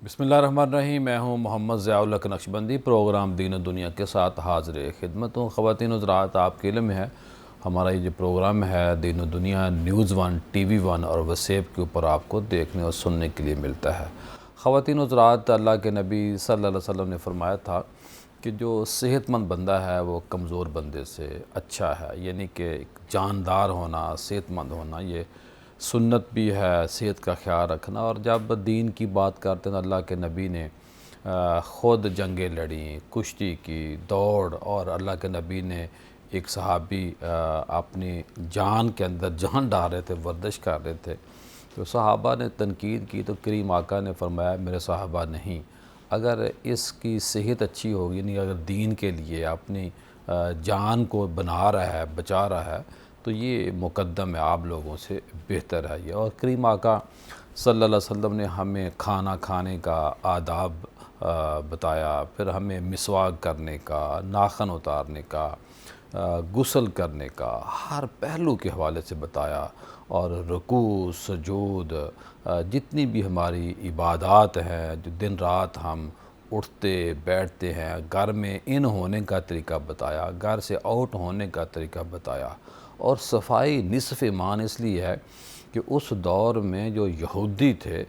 बिस्मिल्लाहिर्रहमानिर्रहीम। मैं हूँ मोहम्मद ज़ियाउल हक नक्शबंदी। प्रोग्राम दीन और दुनिया के साथ हाज़िर खिदमत हूँ। ख़वातीन हज़रात, आपके इल्म है हमारा ये जो प्रोग्राम है दीन और दुनिया न्यूज़ वन, टीवी वन और वसेप के ऊपर आपको देखने और सुनने के लिए मिलता है। ख़वातीन हज़रात, अल्लाह के नबी सल्लल्लाहु अलैहि वसल्लम ने फरमाया था कि जो सेहतमंद बंदा है वो कमज़ोर बंदे से अच्छा है। यानी कि जानदार होना, सेहतमंद होना, ये सुन्नत भी है सेहत का ख्याल रखना। और जब दीन की बात करते हैं तो अल्लाह के नबी ने ख़ुद जंगें लड़ी, कुश्ती की, दौड़, और अल्लाह के नबी ने एक सहाबी अपनी जान के अंदर जान डाल रहे थे, वर्जिश कर रहे थे, तो सहाबा ने तनकीद की तो करीम आका ने फरमाया मेरे सहाबा नहीं, अगर इसकी सेहत अच्छी होगी, नहीं अगर दीन के लिए अपनी जान को बना रहा है, बचा रहा है, तो ये मुकद्दम है, आप लोगों से बेहतर है ये। और करीम आका सल्लल्लाहु अलैहि वसल्लम ने हमें खाना खाने का आदाब बताया, फिर हमें मिसवाक करने का, नाखन उतारने का, गुस्ल करने का, हर पहलू के हवाले से बताया। और रुकू, सजूद, जितनी भी हमारी इबादत हैं, जो दिन रात हम उठते बैठते हैं, घर में इन होने का तरीका बताया, घर से आउट होने का तरीका बताया। और सफाई निसफ़ ईमान इसलिए है कि उस दौर में जो यहूदी थे,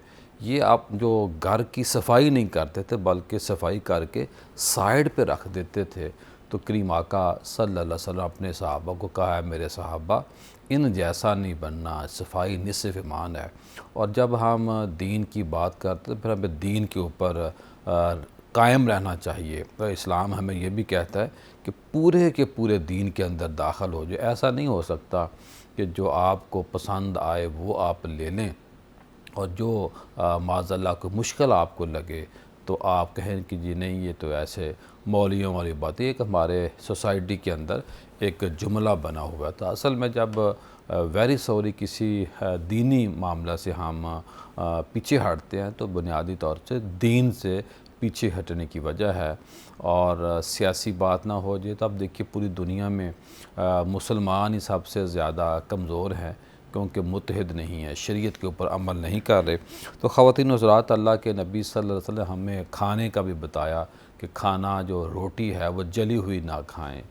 ये आप जो घर की सफाई नहीं करते थे बल्कि सफाई करके साइड पे रख देते थे। तो करीम आका सल्लल्लाहु अलैहि वसल्लम अपने सहाबा को कहा है मेरे सहाबा इन जैसा नहीं बनना, सफाई निसफ़ ईमान है। और जब हम दीन की बात करते तो फिर हमें दीन के ऊपर कायम रहना चाहिए। तो इस्लाम हमें ये भी कहता है कि पूरे के पूरे दीन के अंदर दाखिल हो जाए। ऐसा नहीं हो सकता कि जो आपको पसंद आए वो आप ले लें, और जो माज़अल्लाह को मुश्किल आपको लगे तो आप कहें कि जी नहीं ये तो ऐसे मौलियों वाली बात है। एक हमारे सोसाइटी के अंदर एक जुमला बना हुआ था। असल में जब वेरी सॉरी किसी दीनी मामला से हम पीछे हटते हैं तो बुनियादी तौर से दीन से पीछे हटने की वजह है। और सियासी बात ना हो जाए तो अब देखिए पूरी दुनिया में मुसलमान ही सबसे ज़्यादा कमज़ोर हैं, क्योंकि मुत्तहिद नहीं है, शरीयत के ऊपर अमल नहीं कर रहे। तो ख़वातीन हज़रात, अल्लाह के नबी सल्लल्लाहु अलैहि वसल्लम हमें खाने का भी बताया कि खाना जो रोटी है वो जली हुई ना खाएं।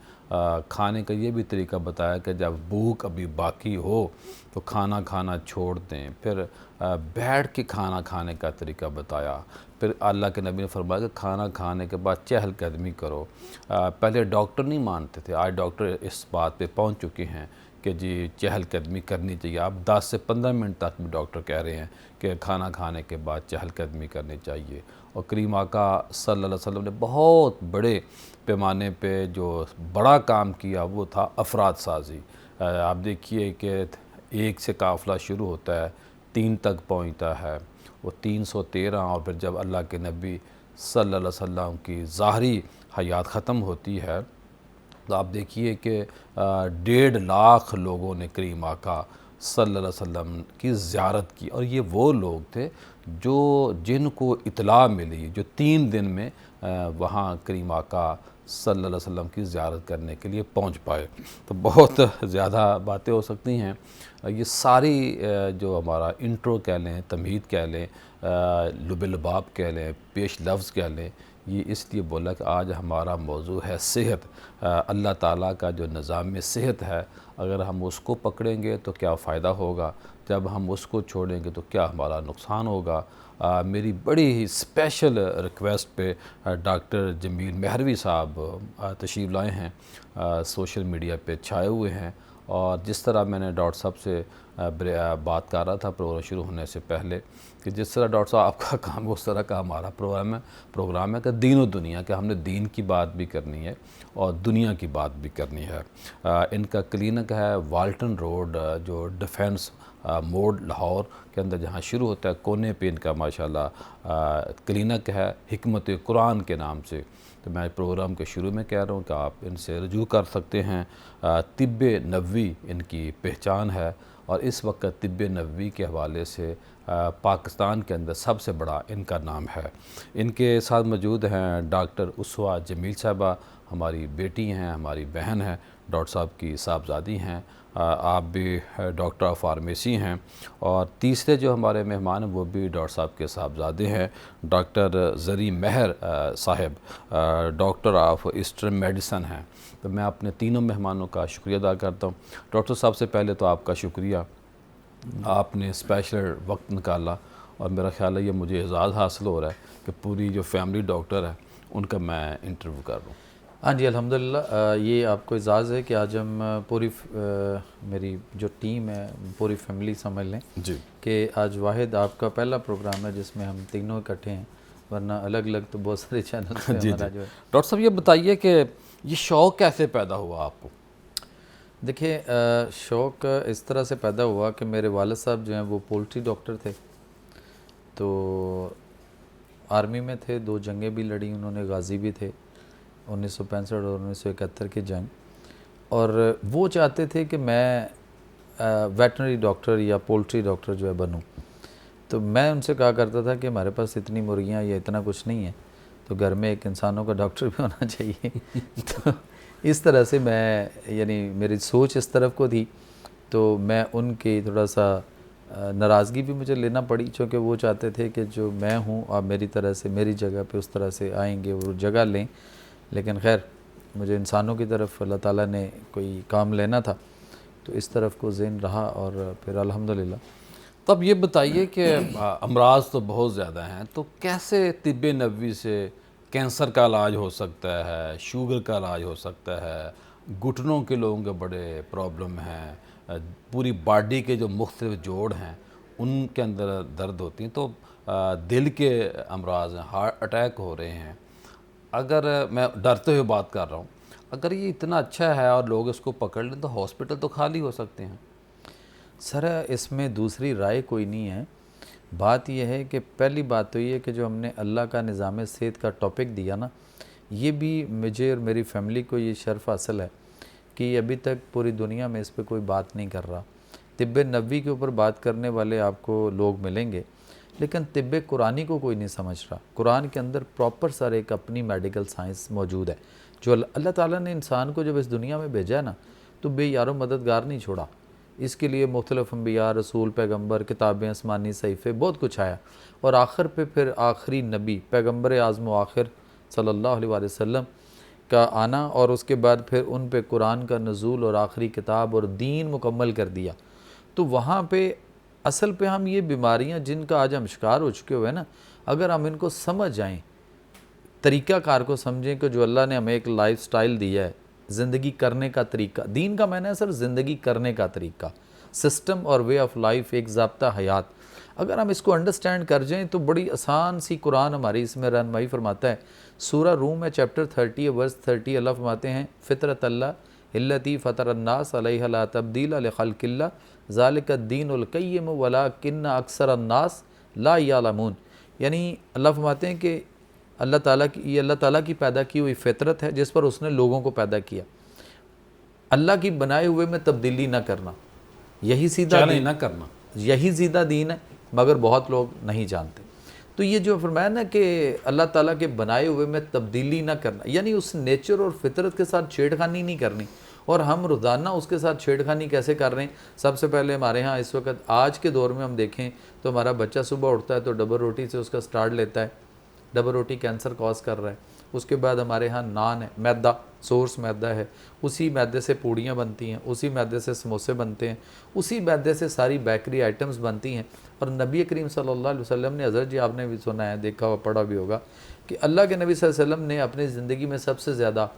खाने का ये भी तरीका बताया कि जब भूख अभी बाकी हो तो खाना खाना छोड़ दें। फिर बैठ के खाना खाने का तरीका बताया। फिर अल्लाह के नबी ने फरमाया कि खाना खाने के बाद चहलकदमी करो। पहले डॉक्टर नहीं मानते थे, आज डॉक्टर इस बात पे पहुंच चुके हैं कि जी चहलकदमी करनी चाहिए। अब 10 से 15 मिनट तक भी डॉक्टर कह रहे हैं कि खाना खाने के बाद चहलकदमी करनी चाहिए। और करीम आका सल्लल्लाहु अलैहि वसल्लम ने बहुत बड़े पैमाने पे जो बड़ा काम किया वो था अफराद साजी। आप देखिए कि एक से काफ़िला शुरू होता है, 3 तक पहुंचता है, वो 313, और फिर जब अल्लाह के नबी सल्लल्लाहु अलैहि वसल्लम की ज़ाहरी हयात ख़त्म होती है तो आप देखिए कि 1.5 लाख लोगों ने करीम आका सल्लल्लाहु अलैहि वसल्लम की ज़ियारत की। और ये वो लोग थे जो जिनको इतला मिली, जो 3 दिन में वहाँ करीम आका सल्लल्लाहु अलैहि वसल्लम की ज़ियारत करने के लिए पहुँच पाए। तो बहुत ज़्यादा बातें हो सकती हैं। ये सारी जो हमारा इंट्रो कह लें, तमहीद कह लें, लुब-ए-लुबाब कह लें, पेश लफ्ज़ कह लें, ये इसलिए बोला कि आज हमारा मौजू है सेहत। अल्लाह ताला का जो निज़ाम सेहत है, अगर हम उसको पकड़ेंगे तो क्या फ़ायदा होगा, जब हम उसको छोड़ेंगे तो क्या हमारा नुकसान होगा। मेरी बड़ी ही स्पेशल रिक्वेस्ट पे डॉक्टर जमील मेहरवी साहब तशरीफ़ लाए हैं, सोशल मीडिया पे छाए हुए हैं। और जिस तरह मैंने डॉक्टर साहब से बात कर रहा था प्रोग्राम शुरू होने से पहले कि जिस तरह डॉक्टर साहब आपका काम है उस तरह का हमारा प्रोग्राम है कि दीन और दुनिया के हमने दीन की बात भी करनी है और दुनिया की बात भी करनी है। इनका क्लिनिक है वाल्टन रोड, जो डिफेंस मोड लाहौर के अंदर जहाँ शुरू होता है, कोने पे इनका माशाल्लाह क्लिनिक है, हिकमत कुरान के नाम से। तो मैं प्रोग्राम के शुरू में कह रहा हूँ कि आप इनसे रजू कर सकते हैं। तिब्ब नबवी इनकी पहचान है, और इस वक्त तिब्ब नबवी के हवाले से पाकिस्तान के अंदर सबसे बड़ा इनका नाम है। इनके साथ मौजूद हैं डॉक्टर उसवा जमील साहबा, हमारी बेटी हैं, हमारी बहन है। डॉक्टर साहब की साहबजादी हैं। आप भी डॉक्टर ऑफ फार्मेसी हैं। और तीसरे जो हमारे मेहमान हैं वो भी डॉक्टर साहब के साहबजादे हैं, डॉक्टर ज़री महर साहब, डॉक्टर ऑफ ईस्टर्न मेडिसन हैं। तो मैं अपने तीनों मेहमानों का शुक्रिया अदा करता हूँ। डॉक्टर साहब से पहले तो आपका शुक्रिया, आपने स्पेशल वक्त निकाला और मेरा ख़्याल है ये मुझे एजाज़ हासिल हो रहा है कि पूरी जो फैमिली डॉक्टर है उनका मैं इंटरव्यू कर रहा हूँ। हाँ जी, अल्हम्दुलिल्लाह ये आपको इजाज़ है कि आज हम पूरी मेरी जो टीम है, पूरी फैमिली समझ लें जी कि आज वाहिद आपका पहला प्रोग्राम है जिसमें हम तीनों इकट्ठे हैं, वरना अलग अलग तो बहुत सारे चैनल पे हमारा जो है। डॉक्टर साहब ये बताइए कि ये शौक़ कैसे पैदा हुआ आपको? देखिए, शौक़ इस तरह से पैदा हुआ कि मेरे वालिद साहब जो हैं वो पोल्ट्री डॉक्टर थे, तो आर्मी में थे, 2 जंगें भी लड़ी उन्होंने, गाज़ी भी थे, 1965 और 1971 की जंग। और वो चाहते थे कि मैं वेटनरी डॉक्टर या पोल्ट्री डॉक्टर जो है बनूं। तो मैं उनसे कहा करता था कि हमारे पास इतनी मुर्गियां या इतना कुछ नहीं है, तो घर में एक इंसानों का डॉक्टर भी होना चाहिए। तो इस तरह से मैं, यानी मेरी सोच इस तरफ को थी, तो मैं उनकी थोड़ा सा नाराज़गी भी मुझे लेना पड़ी, क्योंकि वो चाहते थे कि जो मैं हूँ आप मेरी तरह से, मेरी जगह पे उस तरह से आएंगे और जगह लें। लेकिन खैर मुझे इंसानों की तरफ अल्लाह ताला ने कोई काम लेना था, तो इस तरफ को ज़हन रहा और फिर अल्हम्दुलिल्लाह। तब ये बताइए कि अमराज तो बहुत ज़्यादा हैं, तो कैसे तिब्ब नबवी से कैंसर का इलाज हो सकता है, शुगर का इलाज हो सकता है, घुटनों के लोगों के बड़े प्रॉब्लम हैं, पूरी बॉडी के जो मुख्तलिफ जोड़ हैं उनके अंदर दर्द होती हैं, तो दिल के अमराज हैं, हार्ट अटैक हो रहे हैं। अगर मैं डरते हुए बात कर रहा हूँ, अगर ये इतना अच्छा है और लोग इसको पकड़ लें तो हॉस्पिटल तो खाली हो सकते हैं। सर इसमें दूसरी राय कोई नहीं है। बात यह है कि पहली बात तो ये है कि जो हमने अल्लाह का निज़ाम सेहत का टॉपिक दिया ना, ये भी मुझे और मेरी फैमिली को ये शर्फ हासिल है कि अभी तक पूरी दुनिया में इस पर कोई बात नहीं कर रहा। तिब्ब नबवी के ऊपर बात करने वाले आपको लोग मिलेंगे, लेकिन तिब्ब कुरानी को कोई नहीं समझ रहा। कुरान के अंदर प्रॉपर सर एक अपनी मेडिकल साइंस मौजूद है, जो अल्लाह ताला ने इंसान को जब इस दुनिया में भेजा है ना, तो बेयारो मददगार नहीं छोड़ा। इसके लिए मुख्तलिफ अंबिया, रसूल, पैगम्बर, किताबें, आसमानी सहीफ़े, बहुत कुछ आया, और आखिर पे फिर आखिरी नबी पैगम्बर आज़म आखिर सल्लल्लाहु अलैहि वसल्लम का आना, और उसके बाद फिर उन पे कुरान का नज़ूल और आखिरी किताब और दीन मुकम्मल कर दिया। तो वहाँ पे असल पे हम ये बीमारियाँ जिनका आज हम शिकार हो चुके हुए हैं ना, अगर हम इनको समझ जाएँ, तरीक़ाकार को समझें कि जो अल्लाह ने हमें एक लाइफ स्टाइल दिया है, ज़िंदगी करने का तरीका, दीन का मैंने सर ज़िंदगी करने का तरीका, सिस्टम और वे ऑफ लाइफ, एक ज़ाब्ता हयात, अगर हम इसको अंडरस्टैंड कर जाएँ तो बड़ी आसान सी कुरान हमारी इसमें रहनुमाई फरमाता है। सूरा रूम है, चैप्टर 30 वर्स 30, अल्लाह फरमाते हैं, फ़ितरत अल्लाह इल्लती फ़तरन्नास अलैहा ला तब्दील लिखल्क़िल्लाह ज़ालिकद्दीनुल क़य्यिम वलाकिन्न अक्सरन्नास ला यअलमून। यानी अल्लाह फरमाते हैं कि अल्लाह ताला की, ये अल्लाह ताला की पैदा की हुई फितरत है जिस पर उसने लोगों को पैदा किया। अल्लाह की बनाए हुए में तब्दीली ना करना, यही सीधा दीन, ना करना, यही सीधा दीन है, मगर बहुत लोग नहीं जानते। तो ये जो फरमाया ना कि अल्लाह ताला के बनाए हुए में तब्दीली ना करना, यानी उस नेचर और फितरत के साथ छेड़खानी नहीं करनी। और हम रोज़ाना उसके साथ छेड़खानी कैसे कर रहे हैं? सबसे पहले हमारे यहाँ इस वक्त आज के दौर में हम देखें तो हमारा बच्चा सुबह उठता है तो डबल रोटी से उसका स्टार्ट लेता है, डबल रोटी कैंसर कॉज कर रहा है। उसके बाद हमारे यहाँ नान है, मैदा, सोर्स मैदा है, उसी मैदे से पूड़ियाँ बनती हैं, उसी मैदे से समोसे बनते हैं, उसी मैदे से सारी बेकरी आइटम्स बनती हैं। और नबी करीम सल्लल्लाहु अलैहि वसल्लम ने, हज़रत जी आपने भी सुना है, देखा हुआ, पढ़ा भी होगा कि अल्लाह के नबी सल्लल्लाहु अलैहि वसल्लम ने अपनी ज़िंदगी में सबसे ज़्यादा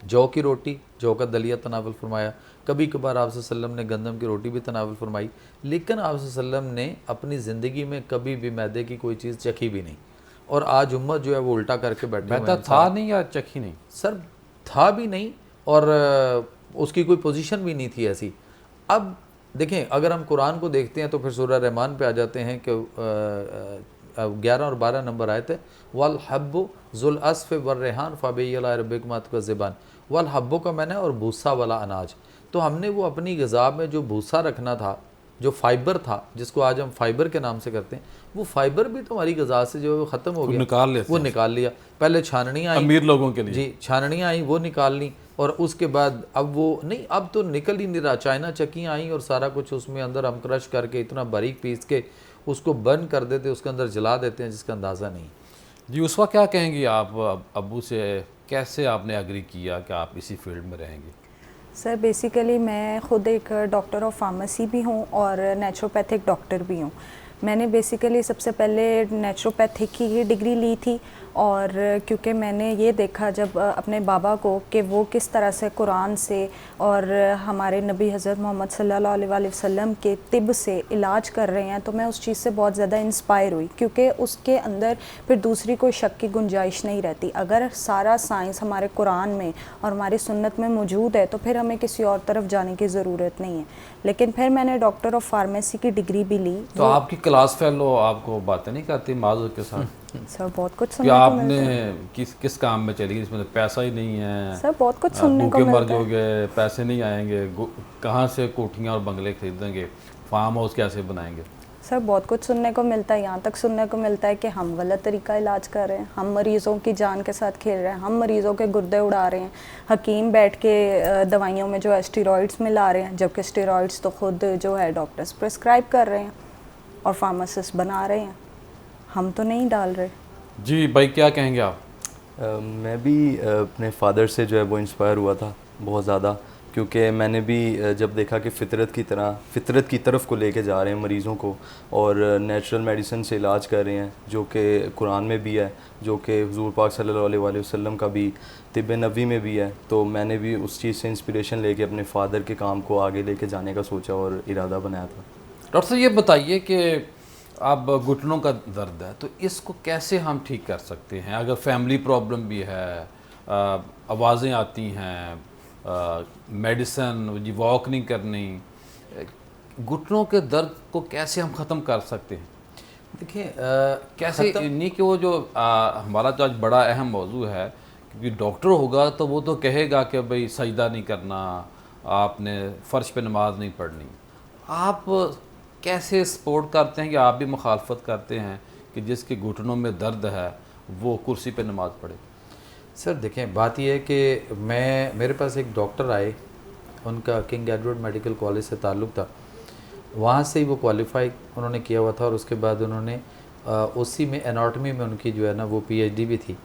जौ की रोटी, जौ का दलिया तनावल फरमाया। कभी कभार आप सल्लम ने गंदम की रोटी भी तनावल फरमाई, लेकिन आप सल्लम ने अपनी ज़िंदगी में कभी भी मैदे की कोई चीज़ चखी भी नहीं। और आज उम्मत जो है वो उल्टा करके बैठे हुए हैं। था नहीं या चखी नहीं? सर था भी नहीं, और उसकी कोई पोजीशन भी नहीं थी ऐसी। अब देखें, अगर हम कुरान को देखते हैं तो फिर सूरह रहमान पे आ जाते हैं कि 11 और 12 नंबर आयत है, वल हब्बु ज़ुल अस्फ़ वर रेहान फ़बिय्यला रब्बिकुमा तुकज़्ज़िबान। वल हब्बु का मैंने और भूसा वाला अनाज। तो हमने वो अपनी ग़िज़ा में जो भूसा रखना था, जो फाइबर था, जिसको आज हम फाइबर के नाम से करते हैं, वो फाइबर भी तो हमारी ग़िज़ा से जो ख़त्म हो गया, वो निकाल लिया। पहले छाननियाँ आई अमीर लोगों के लिए, जी छाननियाँ आई, वो निकालनी, और उसके बाद अब वो नहीं, अब तो निकल ही नहीं रहा। चाइना चक्कियाँ आई और सारा कुछ उसमें अंदर हम क्रश करके इतना बारीक पीस के उसको बर्न कर देते, उसके अंदर जला देते हैं जिसका अंदाज़ा नहीं। जी, उस वक्त क्या कहेंगी आप अब्बू से, कैसे आपने एग्री किया कि आप इसी फील्ड में रहेंगी? सर बेसिकली मैं ख़ुद एक डॉक्टर ऑफ फार्मेसी भी हूँ और नेचुरोपैथिक डॉक्टर भी हूँ। मैंने बेसिकली सबसे पहले नेचुरोपैथिक की ही डिग्री ली थी, और क्योंकि मैंने ये देखा जब अपने बाबा को कि वो किस तरह से कुरान से और हमारे नबी हज़रत मोहम्मद सल्लल्लाहु अलैहि वसल्लम के तिब से इलाज कर रहे हैं, तो मैं उस चीज़ से बहुत ज़्यादा इंस्पायर हुई, क्योंकि उसके अंदर फिर दूसरी कोई शक की गुंजाइश नहीं रहती। अगर सारा साइंस हमारे कुरान में और हमारी सुन्नत में मौजूद है तो फिर हमें किसी और तरफ जाने की ज़रूरत नहीं है। लेकिन फिर मैंने डॉक्टर ऑफ फार्मेसी की डिग्री भी ली। तो आपकी क्लास फेलो आपको बातें नहीं करती माजूर के साथ? सर बहुत कुछ कि सुनने को आपने मिलता है। किस काम में चली गई, इसमें तो पैसा ही नहीं है, सर बहुत कुछ सुनने को भूखे मर मिलता है। जाओगे, पैसे नहीं आएंगे, कहाँ से कोठियाँ और बंगले खरीदेंगे, फार्म हाउस कैसे बनाएंगे? सर बहुत कुछ सुनने को मिलता है। यहाँ तक सुनने को मिलता है कि हम गलत तरीका इलाज कर रहे हैं, हम मरीज़ों की जान के साथ खेल रहे हैं, हम मरीज़ों के गुर्दे उड़ा रहे हैं। हकीम बैठ के दवाइयों में जो है स्टेरॉइड्स मिला रहे हैं, जबकि स्टेरॉइड्स तो खुद जो है डॉक्टर्स प्रिस्क्राइब कर रहे हैं और फार्मासिस्ट बना रहे हैं, हम तो नहीं डाल रहे। जी भाई, क्या कहेंगे आप? मैं भी अपने फादर से जो है वो इंस्पायर हुआ था बहुत ज़्यादा, क्योंकि मैंने भी जब देखा कि फितरत की तरफ को लेके जा रहे हैं मरीज़ों को और नेचुरल मेडिसिन से इलाज कर रहे हैं, जो कि कुरान में भी है, जो कि हुज़ूर पाक सल्लल्लाहु अलैहि वसल्लम का भी तिब नबी में भी है, तो मैंने भी उस चीज़ से इंस्पिरेशन लेके अपने फादर के काम को आगे लेके जाने का सोचा और इरादा बनाया था। डॉक्टर साहब, ये बताइए कि अब घुटनों का दर्द है तो इसको कैसे हम ठीक कर सकते हैं? अगर फैमिली प्रॉब्लम भी है, आवाज़ें आती हैं, मेडिसन जी वॉक नहीं करनी, घुटनों के दर्द को कैसे हम ख़त्म कर सकते हैं? देखिए कैसे नहीं कि वो जो हमारा जो आज बड़ा अहम मौजू है, क्योंकि डॉक्टर होगा तो वो तो कहेगा कि भाई सजदा नहीं करना, आपने फ़र्श पे नमाज नहीं पढ़नी। आप कैसे सपोर्ट करते हैं कि आप भी मुखालफत करते हैं कि जिसके घुटनों में दर्द है वो कुर्सी पे नमाज पढ़े? सर देखें, बात यह है कि मेरे पास एक डॉक्टर आए, उनका किंग एडवर्ड मेडिकल कॉलेज से ताल्लुक़ था, वहाँ से ही वो क्वालिफाई उन्होंने किया हुआ था और उसके बाद उन्होंने उसी में एनाटॉमी में उनकी जो है ना वो पीएचडी भी थी।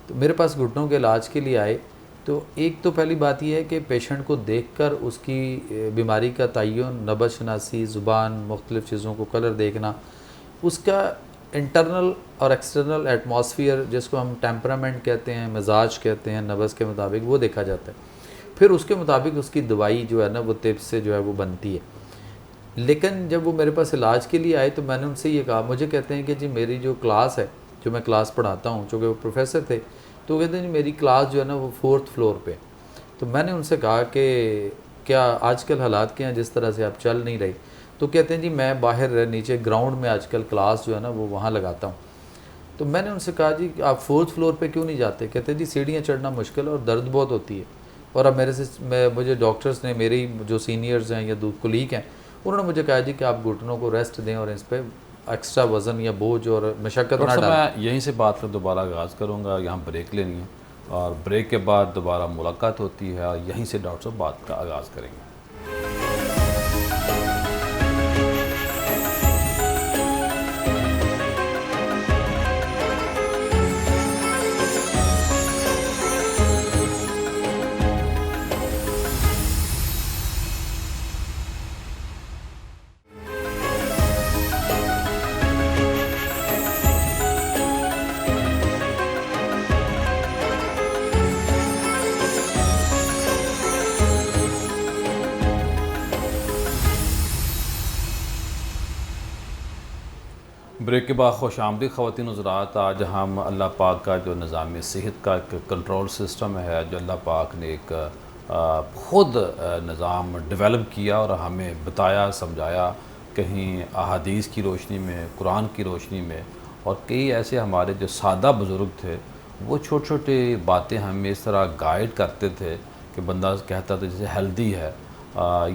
तो मेरे पास घुटनों के इलाज के लिए आए, तो एक तो पहली बात यह है कि पेशेंट को देखकर उसकी बीमारी का तयन, नब्ज़ शनासी, ज़ुबान, मुख्तलिफ़ चीज़ों को कलर देखना, उसका इंटरनल और एक्सटर्नल एटमॉस्फेयर जिसको हम टेम्परामेंट कहते हैं, मिजाज कहते हैं, नब्ज़ के मुताबिक वो देखा जाता है। फिर उसके मुताबिक उसकी दवाई जो है ना वो तिब से जो है वो बनती है। लेकिन जब वो मेरे पास इलाज के लिए आए तो मैंने उनसे ये कहा, मुझे कहते हैं कि जी मेरी जो क्लास है, जो मैं क्लास पढ़ाता हूँ, चूँकि वो प्रोफेसर थे, तो कहते हैं जी मेरी क्लास जो है ना वो 4th फ्लोर पे। तो मैंने उनसे कहा कि क्या आजकल हालात क्या हैं, जिस तरह से आप चल नहीं रही? तो कहते हैं जी मैं बाहर नीचे ग्राउंड में आजकल क्लास जो है ना वो वहाँ लगाता हूँ। तो मैंने उनसे कहा जी आप 4th फ्लोर पे क्यों नहीं जाते? कहते हैं जी सीढ़ियाँ चढ़ना मुश्किल और दर्द बहुत होती है। और अब मुझे डॉक्टर्स ने, मेरी जो सीनियर्स हैं या कोलीग हैं, उन्होंने मुझे कहा जी कि आप घुटनों को रेस्ट दें और इस पर एक्स्ट्रा वज़न या बोझ और मशक्क़त ना डालें। मैं यहीं से बात कर दोबारा आगाज़ करूँगा, यहाँ ब्रेक लेनी है और ब्रेक के बाद दोबारा मुलाकात होती है और यहीं से डॉक्टर साहब बात का आगाज़ करेंगे। ब्रेक के बाद खुश आमदीद ख़वातीन हज़रात। आज हम अल्लाह पाक का जो निज़ाम सेहत का एक कंट्रोल सिस्टम है, जो अल्लाह पाक ने एक ख़ुद निज़ाम डेवलप किया और हमें बताया, समझाया, कहीं अहादीस की रोशनी में, कुरान की रोशनी में, और कई ऐसे हमारे जो सादा बुज़ुर्ग थे वो छोटी छोटी बातें हमें इस तरह गाइड करते थे कि बंदा कहता था जैसे हेल्दी है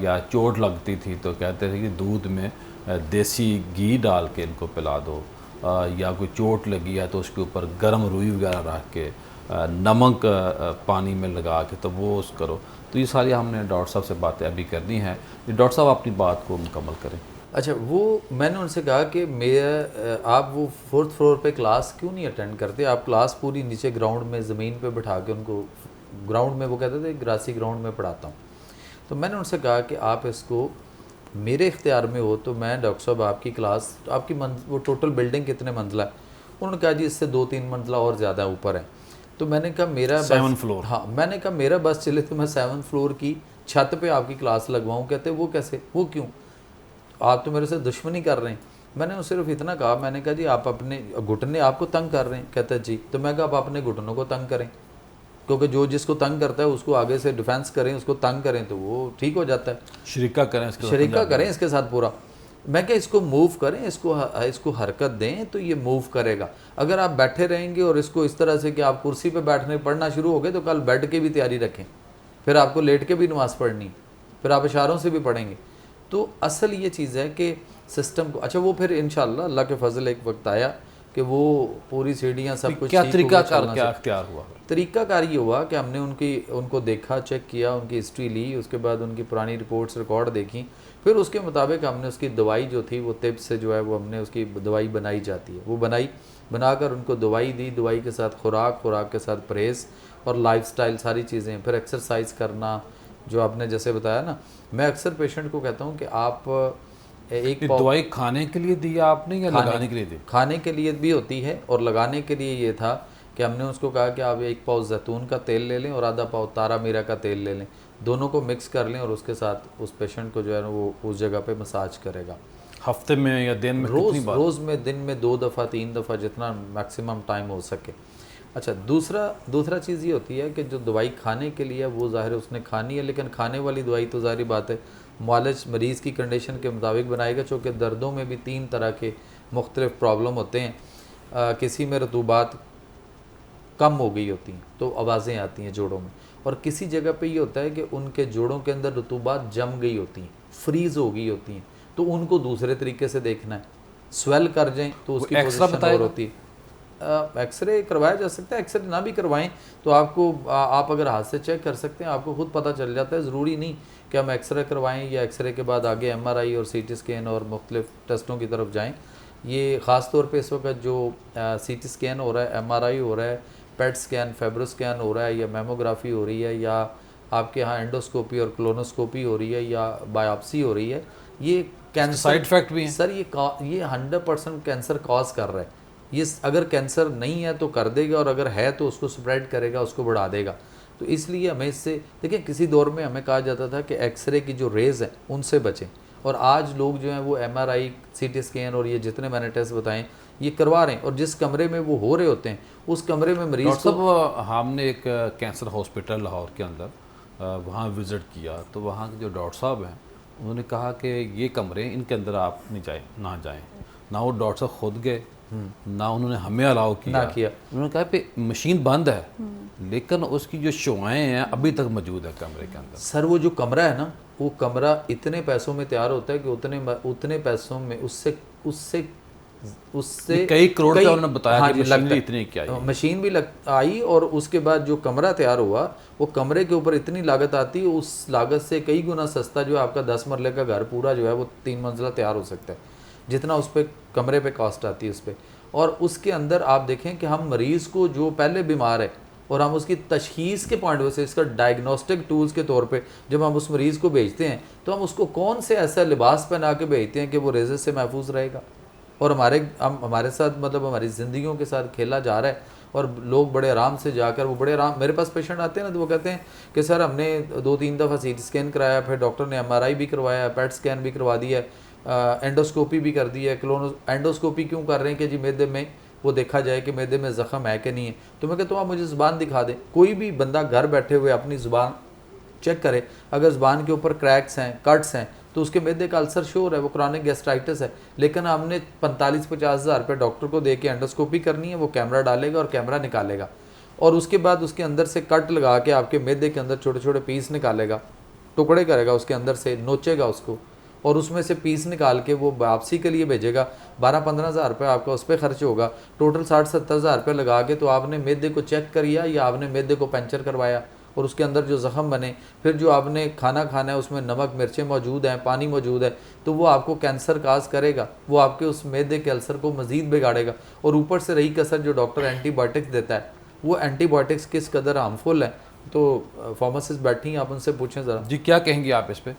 या चोट लगती थी तो कहते थे कि दूध में देसी घी डाल के इनको पिला दो, या कोई चोट लगी है तो उसके ऊपर गर्म रुई वगैरह रख के नमक पानी में लगा के तो वो उस करो। तो ये सारी हमने डॉक्टर साहब से बातें अभी करनी है। डॉक्टर साहब अपनी बात को मुकम्मल करें। अच्छा, वो मैंने उनसे कहा कि मेरा आप वो 4th फ्लोर पे क्लास क्यों नहीं अटेंड करते, आप क्लास पूरी नीचे ग्राउंड में ज़मीन पे बिठा के उनको ग्राउंड में, वो कहते थे ग्रासी ग्राउंड में पढ़ाता हूँ। तो मैंने उनसे कहा कि आप इसको मेरे इख्तियार में हो तो मैं डॉक्टर साहब आपकी क्लास, आपकी वो टोटल बिल्डिंग कितने मंजिला है? उन्होंने कहा जी इससे 2-3 मंजिला और ज़्यादा ऊपर है। तो मैंने कहा मेरा 7 फ्लोर। हाँ, मैंने कहा मेरा बस चले तो मैं 7th फ्लोर की छत पे आपकी क्लास लगवाऊँ। कहते वो कैसे, वो क्यों, आप तो मेरे से दुश्मनी कर रहे हैं। मैंने उसे सिर्फ इतना कहा, मैंने कहा जी आप अपने घुटने आपको तंग कर रहे हैं। कहता है जी। तो मैं कहा आप अपने घुटनों को तंग करें, क्योंकि जो जिसको तंग करता है उसको आगे से डिफेंस करें, उसको तंग करें तो वो ठीक हो जाता है। शरीका करें इसके साथ, शरीका करें इसके साथ पूरा। मैं क्या इसको मूव करें, इसको हरकत दें तो ये मूव करेगा। अगर आप बैठे रहेंगे और इसको इस तरह से कि आप कुर्सी पे बैठने पढ़ना शुरू हो गए तो कल बेड के भी तैयारी रखें, फिर आपको लेट के भी नमाज़ पढ़नी, फिर आप इशारों से भी पढ़ेंगे। तो असल ये चीज़ है कि सिस्टम को, अच्छा वो फिर इंशाल्लाह अल्लाह के फजल एक वक्त आया कि वो पूरी सीढ़ियाँ सब कुछ क्या ठीक तरीका हुआ, कार चलना क्या से- अख्तियार हुआ? तरीक़ाकार ये हुआ कि हमने उनको देखा, चेक किया, उनकी हिस्ट्री ली, उसके बाद उनकी पुरानी रिपोर्ट्स रिकॉर्ड देखी, फिर उसके मुताबिक हमने उसकी दवाई जो थी वो तिब से जो है वो हमने उसकी दवाई बनाई जाती है, वो बनाकर उनको दवाई दी, दवाई के साथ खुराक के साथ परहेज़ और लाइफस्टाइल सारी चीज़ें, फिर एक्सरसाइज करना जो आपने जैसे बताया ना। मैं अक्सर पेशेंट को कहता हूँ कि आप एक ये दवाई खाने के लिए दी आपने या लगाने के लिए दी? खाने के लिए भी होती है और लगाने के लिए ये था कि हमने उसको कहा कि आप 1 पाव जैतून का तेल ले लें और आधा पाव तारा मीरा का तेल ले लें, दोनों को मिक्स कर लें और उसके साथ उस पेशेंट को जो है वो उस जगह पे मसाज करेगा। हफ्ते में या दिन में कितनी बार? रोज़ में, दिन में 2 दफ़ा 3 दफ़ा, जितना मैक्सिमम टाइम हो सके। अच्छा, दूसरा चीज़ ये होती है कि जो दवाई खाने के लिए वो ज़ाहिर उसने खानी है, लेकिन खाने वाली दवाई तो ज़ाहिर बात है मुआलिज मरीज़ की कंडीशन के मुताबिक बनाएगा, चूँकि दर्दों में भी 3 तरह के मुख्तलिफ प्रॉब्लम होते हैं। किसी में रतूबात कम हो गई होती हैं तो आवाज़ें आती हैं जोड़ों में, और किसी जगह पे ये होता है कि उनके जोड़ों के अंदर रतूबात जम गई होती हैं, फ्रीज़ हो गई होती हैं, तो उनको दूसरे तरीके से देखना है। स्वेल कर जाएं तो उसकी पोजीशन और होती है। एक्सरे करवाया जा सकता है, एक्सरे ना भी करवाएं तो आपको आप अगर हाथ से चेक कर सकते हैं, आपको खुद पता चल जाता है। ज़रूरी नहीं कि हम एक्सरे करवाएं या एक्सरे के बाद आगे MRI और CT स्कैन और मुख्तलिफ टेस्टों की तरफ जाएं। ये ख़ास तौर पे इस वक्त जो CT स्कैन हो रहा है, MRI हो रहा है, पेट स्कैन, फेब्रो स्कैन हो रहा है, या मेमोग्राफी हो रही है, या आपके यहाँ एंडोस्कोपी और क्लोनोस्कोपी हो रही है, या बायोप्सी हो रही है, ये कैंसर साइड इफेक्ट भी हैं सर। ये 100% कैंसर कॉज कर रहा है। ये अगर कैंसर नहीं है तो कर देगा, और अगर है तो उसको स्प्रेड करेगा, उसको बढ़ा देगा। तो इसलिए हमें इससे, देखिए किसी दौर में हमें कहा जाता था कि एक्सरे की जो रेज़ हैं उनसे बचें, और आज लोग जो हैं वो MRI, CT स्कैन और ये जितने मैंने टेस्ट बताएं ये करवा रहे हैं, और जिस कमरे में वो हो रहे होते हैं उस कमरे में मरीज़ डॉक्टर साहब, हमने एक कैंसर हॉस्पिटल लाहौर के अंदर वहाँ विज़िट किया, तो वहाँ के जो डॉक्टर साहब हैं उन्होंने कहा कि ये कमरे, इनके अंदर आप नहीं जाएं। ना वो डॉक्टर साहब खुद गए, ना उन्होंने हमें अलाउ किया। उन्होंने कहा कि मशीन बंद है लेकिन उसकी जो शुआएँ हैं अभी तक मौजूद है कमरे के अंदर। सर वो जो कमरा है ना, वो कमरा इतने पैसों में तैयार होता है कि उतने पैसों में उससे कई करोड़ का उन्होंने बताया। हाँ कि जी, मशीन इतनी क्या आई, मशीन भी आई, और उसके बाद जो कमरा तैयार हुआ वो कमरे के ऊपर इतनी लागत आती है, उस लागत से कई गुना सस्ता जो है आपका 10 मरले का घर पूरा जो है वो 3 मंजिला तैयार हो सकता है, जितना उस पर कमरे पे कॉस्ट आती है उस पर। और उसके अंदर आप देखें कि हम मरीज़ को जो पहले बीमार है और हम उसकी तशखीस के पॉइंट से, इसका डायग्नोस्टिक टूल्स के तौर पे जब हम उस मरीज़ को भेजते हैं तो हम उसको कौन से ऐसा लिबास पहना के भेजते हैं कि वो रेज़े से महफूज रहेगा, और हमारे साथ मतलब हमारी ज़िंदगियों के साथ खेला जा रहा है। और लोग बड़े आराम से जाकर, वो बड़े आराम, मेरे पास पेशेंट आते हैं ना तो वो कहते हैं कि सर हमने 2-3 दफ़ा CT स्कैन कराया, फिर डॉक्टर ने MRI भी करवाया, पेट स्कैन भी करवा दिया, एंडोस्कोपी भी कर दी है। एंडोस्कोपी क्यों कर रहे हैं कि जी मैदे में वो देखा जाए कि मैदे में ज़ख़म है कि नहीं है। तो मैं कहता हूँ आप मुझे ज़ुबान दिखा दें। कोई भी बंदा घर बैठे हुए अपनी ज़ुबान चेक करे, अगर ज़ुबान के ऊपर क्रैक्स हैं, कट्स हैं, तो उसके मैदे का अल्सर श्योर है, वो क्रॉनिक गैस्ट्राइटिस है। लेकिन हमने 45-50 हज़ार रुपये डॉक्टर को दे के एंडोस्कोपी करनी है, वो कैमरा डालेगा और कैमरा निकालेगा, और उसके बाद उसके अंदर से कट लगा के आपके मैदे के अंदर छोटे छोटे पीस निकालेगा, टुकड़े करेगा, उसके अंदर से नोचेगा उसको, और उसमें से पीस निकाल के वो वापसी के लिए भेजेगा, 12-15 हज़ार रुपये आपका उस पर खर्च होगा, टोटल 60-70 हज़ार रुपये लगा के तो आपने मैदे को चेक करिया या आपने मैदे को पंचर करवाया और उसके अंदर जो ज़ख़म बने, फिर जो आपने खाना खाना है उसमें नमक मिर्चें मौजूद हैं, पानी मौजूद है, तो वो आपको कैंसर काज करेगा, वो आपके उस मैदे के अल्सर को मज़ीद बिगाड़ेगा। और ऊपर से रही कसर जो डॉक्टर एंटीबायोटिक्स देता है, वो एंटीबायोटिक्स किस कदर हार्मफुल है, तो फार्मासिस्ट बैठी हैं, आप उनसे पूछें ज़रा। जी क्या कहेंगी आप इस पे?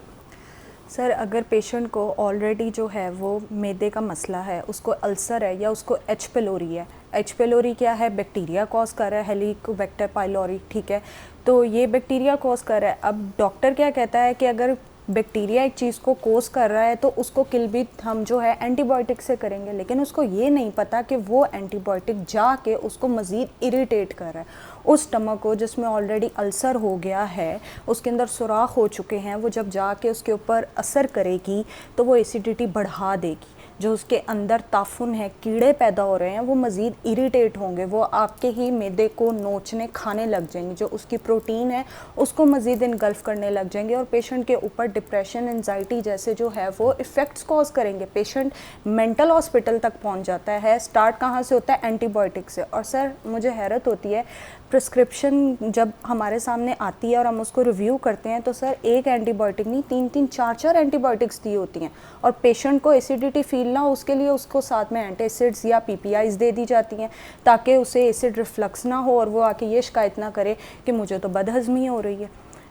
सर अगर पेशेंट को ऑलरेडी जो है वो मैदे का मसला है, उसको अल्सर है या उसको एच पेलोरी है, एच पेलोरी क्या है, बैक्टीरिया कॉज कर रहा है, हेलिकोबैक्टर पाइलोरी, ठीक है, तो ये बैक्टीरिया कॉज कर रहा है। अब डॉक्टर क्या कहता है कि अगर बैक्टीरिया एक चीज़ को कोस कर रहा है तो उसको किल भी हम जो है एंटीबायोटिक से करेंगे, लेकिन उसको ये नहीं पता कि वो एंटीबायोटिक जाके उसको मज़ीद इरिटेट कर रहा है। उस स्टमक को जिसमें ऑलरेडी अल्सर हो गया है, उसके अंदर सुराख हो चुके हैं, वो जब जाके उसके ऊपर असर करेगी तो वो एसिडिटी बढ़ा देगी, जो उसके अंदर ताफुन है, कीड़े पैदा हो रहे हैं, वो मज़ीद इरिटेट होंगे, वो आपके ही मैदे को नोचने खाने लग जाएंगे, जो उसकी प्रोटीन है उसको मज़ीद इनगल्फ करने लग जाएंगे और पेशेंट के ऊपर डिप्रेशन, एंजाइटी जैसे जो है वो इफ़ेक्ट्स कॉज करेंगे। पेशेंट मेंटल हॉस्पिटल तक पहुंच जाता है। स्टार्ट कहाँ से होता है? एंटीबायोटिक से। और सर मुझे हैरत होती है, प्रिस्क्रिप्शन जब हमारे सामने आती है और हम उसको रिव्यू करते हैं तो सर एक एंटीबायोटिक नहीं, 3-3, 4-4 एंटीबायोटिक्स दी होती हैं और पेशेंट को एसिडिटी फील ना हो उसके लिए उसको साथ में एंटासिड्स या पीपीआईज दे दी जाती हैं ताकि उसे एसिड रिफ्लक्स ना हो और वो आके ये शिकायत ना करे कि मुझे तो बदहज़मी हो रही है।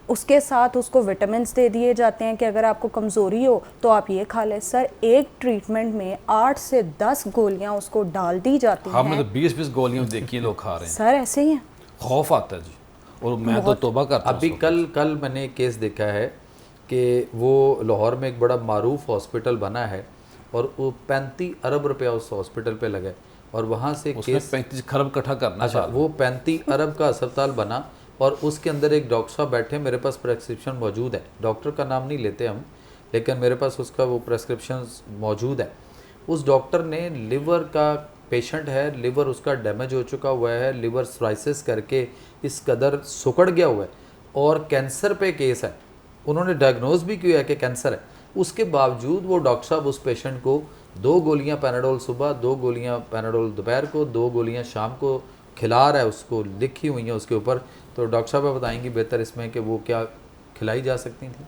उसके साथ उसको विटामिन दे दिए जाते हैं कि अगर आपको कमज़ोरी हो तो आप ये खा लें। सर एक ट्रीटमेंट में 8 से 10 गोलियां उसको डाल दी जाती हैं। हाँ मतलब 20-20 गोलियां देखी लोग खा रहे हैं। सर ऐसे ही हैं, खौफ आता है जी, और मैं तो तौबा करता हूँ। अभी कल मैंने एक केस देखा है कि वो लाहौर में एक बड़ा मारूफ हॉस्पिटल बना है और वो 35 अरब रुपया उस हॉस्पिटल पे लगे और वहाँ से उसमें केस 35 खरब इकट्ठा करना। अच्छा, वो 35 अरब का अस्पताल बना और उसके अंदर एक डॉक्टर साहब बैठे, मेरे पास प्रेस्क्रिप्शन मौजूद है, डॉक्टर का नाम नहीं लेते हम, लेकिन मेरे पास उसका वो प्रेस्क्रिप्शन मौजूद है। उस डॉक्टर ने लिवर का पेशेंट है, लिवर उसका डैमेज हो चुका हुआ है, लिवर स्लाइसिस करके इस कदर सुकड़ गया हुआ है और कैंसर पे केस है, उन्होंने डायग्नोज भी किया है कि कैंसर है, उसके बावजूद वो डॉक्टर साहब उस पेशेंट को 2 गोलियां पैनाडोल सुबह, 2 गोलियां पैनाडोल दोपहर को, 2 गोलियां शाम को खिला रहा है, उसको लिखी हुई हैं उसके ऊपर। तो डॉक्टर साहब आप बताएंगी बेहतर इसमें कि वो क्या खिलाई जा सकती थी?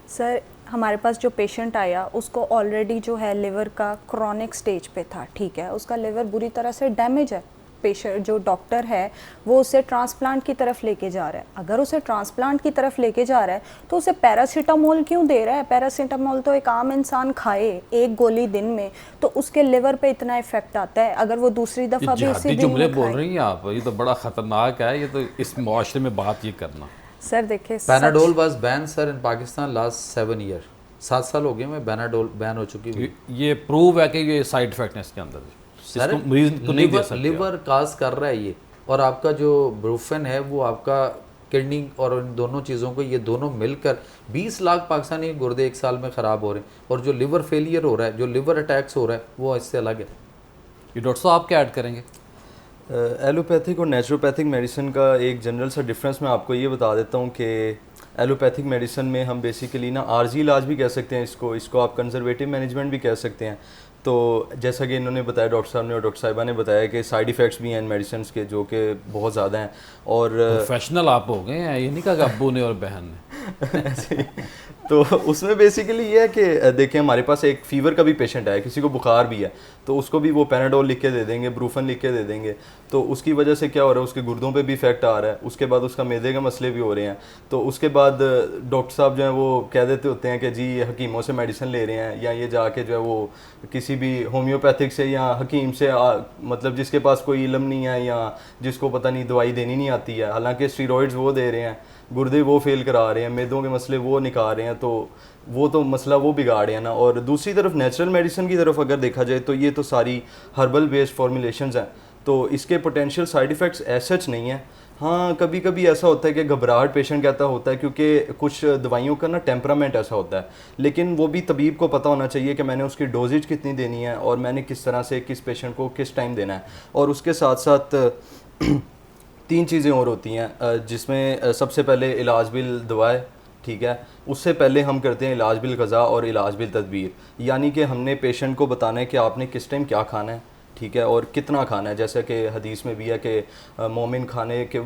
सर हमारे पास जो पेशेंट आया उसको ऑलरेडी जो है लिवर का क्रॉनिक स्टेज पे था, ठीक है, उसका लिवर बुरी तरह से डैमेज है। पेशेंट जो डॉक्टर है वो उसे ट्रांसप्लांट की तरफ लेके जा रहा है। अगर उसे ट्रांसप्लांट की तरफ लेके जा रहा है तो उसे पैरासीटामोल क्यों दे रहा है? पैरासीटामोल तो एक आम इंसान खाए 1 गोली दिन में तो उसके लिवर पे इतना इफेक्ट आता है, अगर वो दूसरी दफ़ा भी उसी दिन जुमले में बोल खाए। रही हैं आप, ये तो बड़ा ख़तरनाक है, ये तो इस मुआशरे में बात ये करना। सर देखिए Panadol was ban sir in Pakistan last 7 year, 7 साल हो गए में पैनाडोल बैन हो चुकी हुई। ये प्रूव है कि ये साइड इफेक्ट है इसके अंदर, इसको मरीज को नहीं दे सकते। लिवर काज कर रहा है ये, और आपका जो ब्रूफेन है वो आपका किडनी और इन दोनों चीज़ों को, ये दोनों मिलकर 20 लाख पाकिस्तानी गुर्दे 1 साल में ख़राब हो रहे हैं और जो लिवर फेलियर हो रहा है, जो लिवर अटैक्स हो रहा है, वो इससे अलग है। ये डॉक्टर साहब आप क्या ऐड करेंगे? एलोपैथिक और नेचुरोपैथिक मेडिसिन का एक जनरल सा डिफरेंस मैं आपको ये बता देता हूँ कि एलोपैथिक मेडिसिन में हम बेसिकली ना आर्जी इलाज भी कह सकते हैं इसको आप कंजर्वेटिव मैनेजमेंट भी कह सकते हैं। तो जैसा कि इन्होंने बताया, डॉक्टर साहब ने और डॉक्टर साहिबा ने बताया कि साइड इफ़ेक्ट्स भी हैं इन मेडिसिन के जो कि बहुत ज़्यादा हैं। और प्रोफेशनल आप हो गए हैं, ये नहीं कहा कि अब्बू ने और बहन ने। तो उसमें बेसिकली ये है कि देखें, हमारे पास एक फ़ीवर का भी पेशेंट है, किसी को बुखार भी है, तो उसको भी वो पैनाडोल लिख के दे देंगे, ब्रूफन लिख के दे देंगे, तो उसकी वजह से क्या हो रहा है, उसके गुर्दों पे भी इफेक्ट आ रहा है, उसके बाद उसका मैदे का मसले भी हो रहे हैं। तो उसके बाद डॉक्टर साहब जो है वो कह देते होते हैं कि जी हकीमों से मेडिसिन ले रहे हैं, या ये जाके जो है वो किसी भी होम्योपैथिक से या हकीम से मतलब जिसके पास कोई इल्म नहीं है या जिसको पता नहीं दवाई देनी नहीं आती है, हालांकि स्टीरॉइड्स वो दे रहे हैं, गुर्दे वो फेल करा रहे हैं, मैदों के मसले वो निकाल रहे हैं, तो वो तो मसला वो बिगाड़े हैं ना। और दूसरी तरफ नेचुरल मेडिसिन की तरफ अगर देखा जाए तो ये तो सारी हर्बल बेस्ड फॉर्मुलेशंस हैं, तो इसके पोटेंशियल साइड इफ़ेक्ट्स ऐसे नहीं हैं। हाँ, कभी कभी ऐसा होता है कि घबराहट पेशेंट कहता होता है, क्योंकि कुछ दवाइयों का ना टेम्परामेंट ऐसा होता है, लेकिन वो भी तबीब को पता होना चाहिए कि मैंने उसकी डोजेज कितनी देनी है और मैंने किस तरह से किस पेशेंट को किस टाइम देना है। और उसके साथ साथ 3 चीज़ें और होती हैं जिसमें सबसे पहले इलाज बिल दवाएं, ठीक है, उससे पहले हम करते हैं इलाज बिल क़ज़ा और इलाज बिल तदबीर, यानी कि हमने पेशेंट को बताना है कि आपने किस टाइम क्या खाना है, ठीक है, और कितना खाना है। जैसे कि हदीस में भी है कि मोमिन खाने के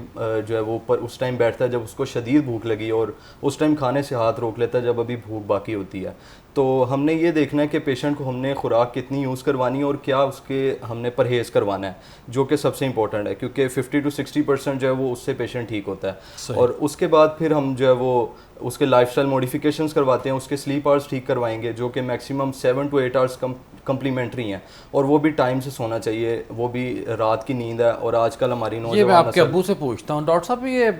जो है वो पर उस टाइम बैठता है जब उसको शदीद भूख लगी, और उस टाइम खाने से हाथ रोक लेता है जब अभी भूख बाकी होती है। तो हमने ये देखना है कि पेशेंट को हमने खुराक कितनी यूज़ करवानी है और क्या उसके हमने परहेज़ करवाना है, जो कि सबसे इंपॉर्टेंट है, क्योंकि 50 to 60% जो है वो उससे पेशेंट ठीक होता है। और उसके बाद फिर हम जो है वो उसके लाइफस्टाइल मॉडिफिकेशंस करवाते हैं, उसके स्लीप आवर्स ठीक करवाएंगे, जो कि मैक्सिमम 7 to 8 आवर्स कम्प्लीमेंट्री हैं, और वो भी टाइम से सोना चाहिए, वो भी रात की नींद है। और आजकल हमारी ये मैं नौजवान आपके अब्बू से पूछता हूँ, डॉक्टर साहब ये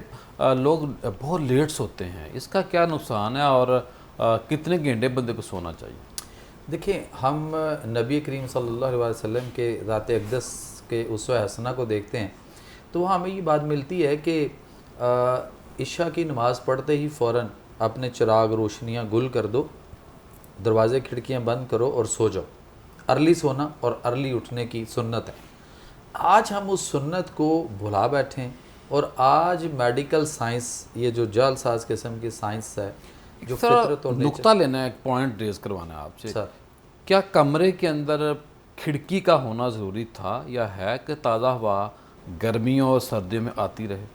लोग बहुत लेट सोते हैं, इसका क्या नुकसान है और कितने घंटे बंदे को सोना चाहिए? देखिए, हम नबी करीम सल्लल्लाहु अलैहि वसल्लम के ज़ात अक़दस के उसवा हसना को देखते हैं, तो वहाँ हमें ये बात मिलती है कि इशा की नमाज़ पढ़ते ही फ़ौरन अपने चिराग रोशनियाँ गुल कर दो, दरवाज़े खिड़कियाँ बंद करो और सो जाओ। अर्ली सोना और अर्ली उठने की सुन्नत है। आज हम उस सुन्नत को भुला बैठे हैं, और आज मेडिकल साइंस, ये जो जालसाज किस्म की साइंस है, जो फितरत और नुक्ता लेना है, एक पॉइंट रेज करवाना है आपसे। सर, क्या कमरे के अंदर खिड़की का होना ज़रूरी था, या है कि ताज़ा हवा गर्मियों और सर्दियों में आती रहे?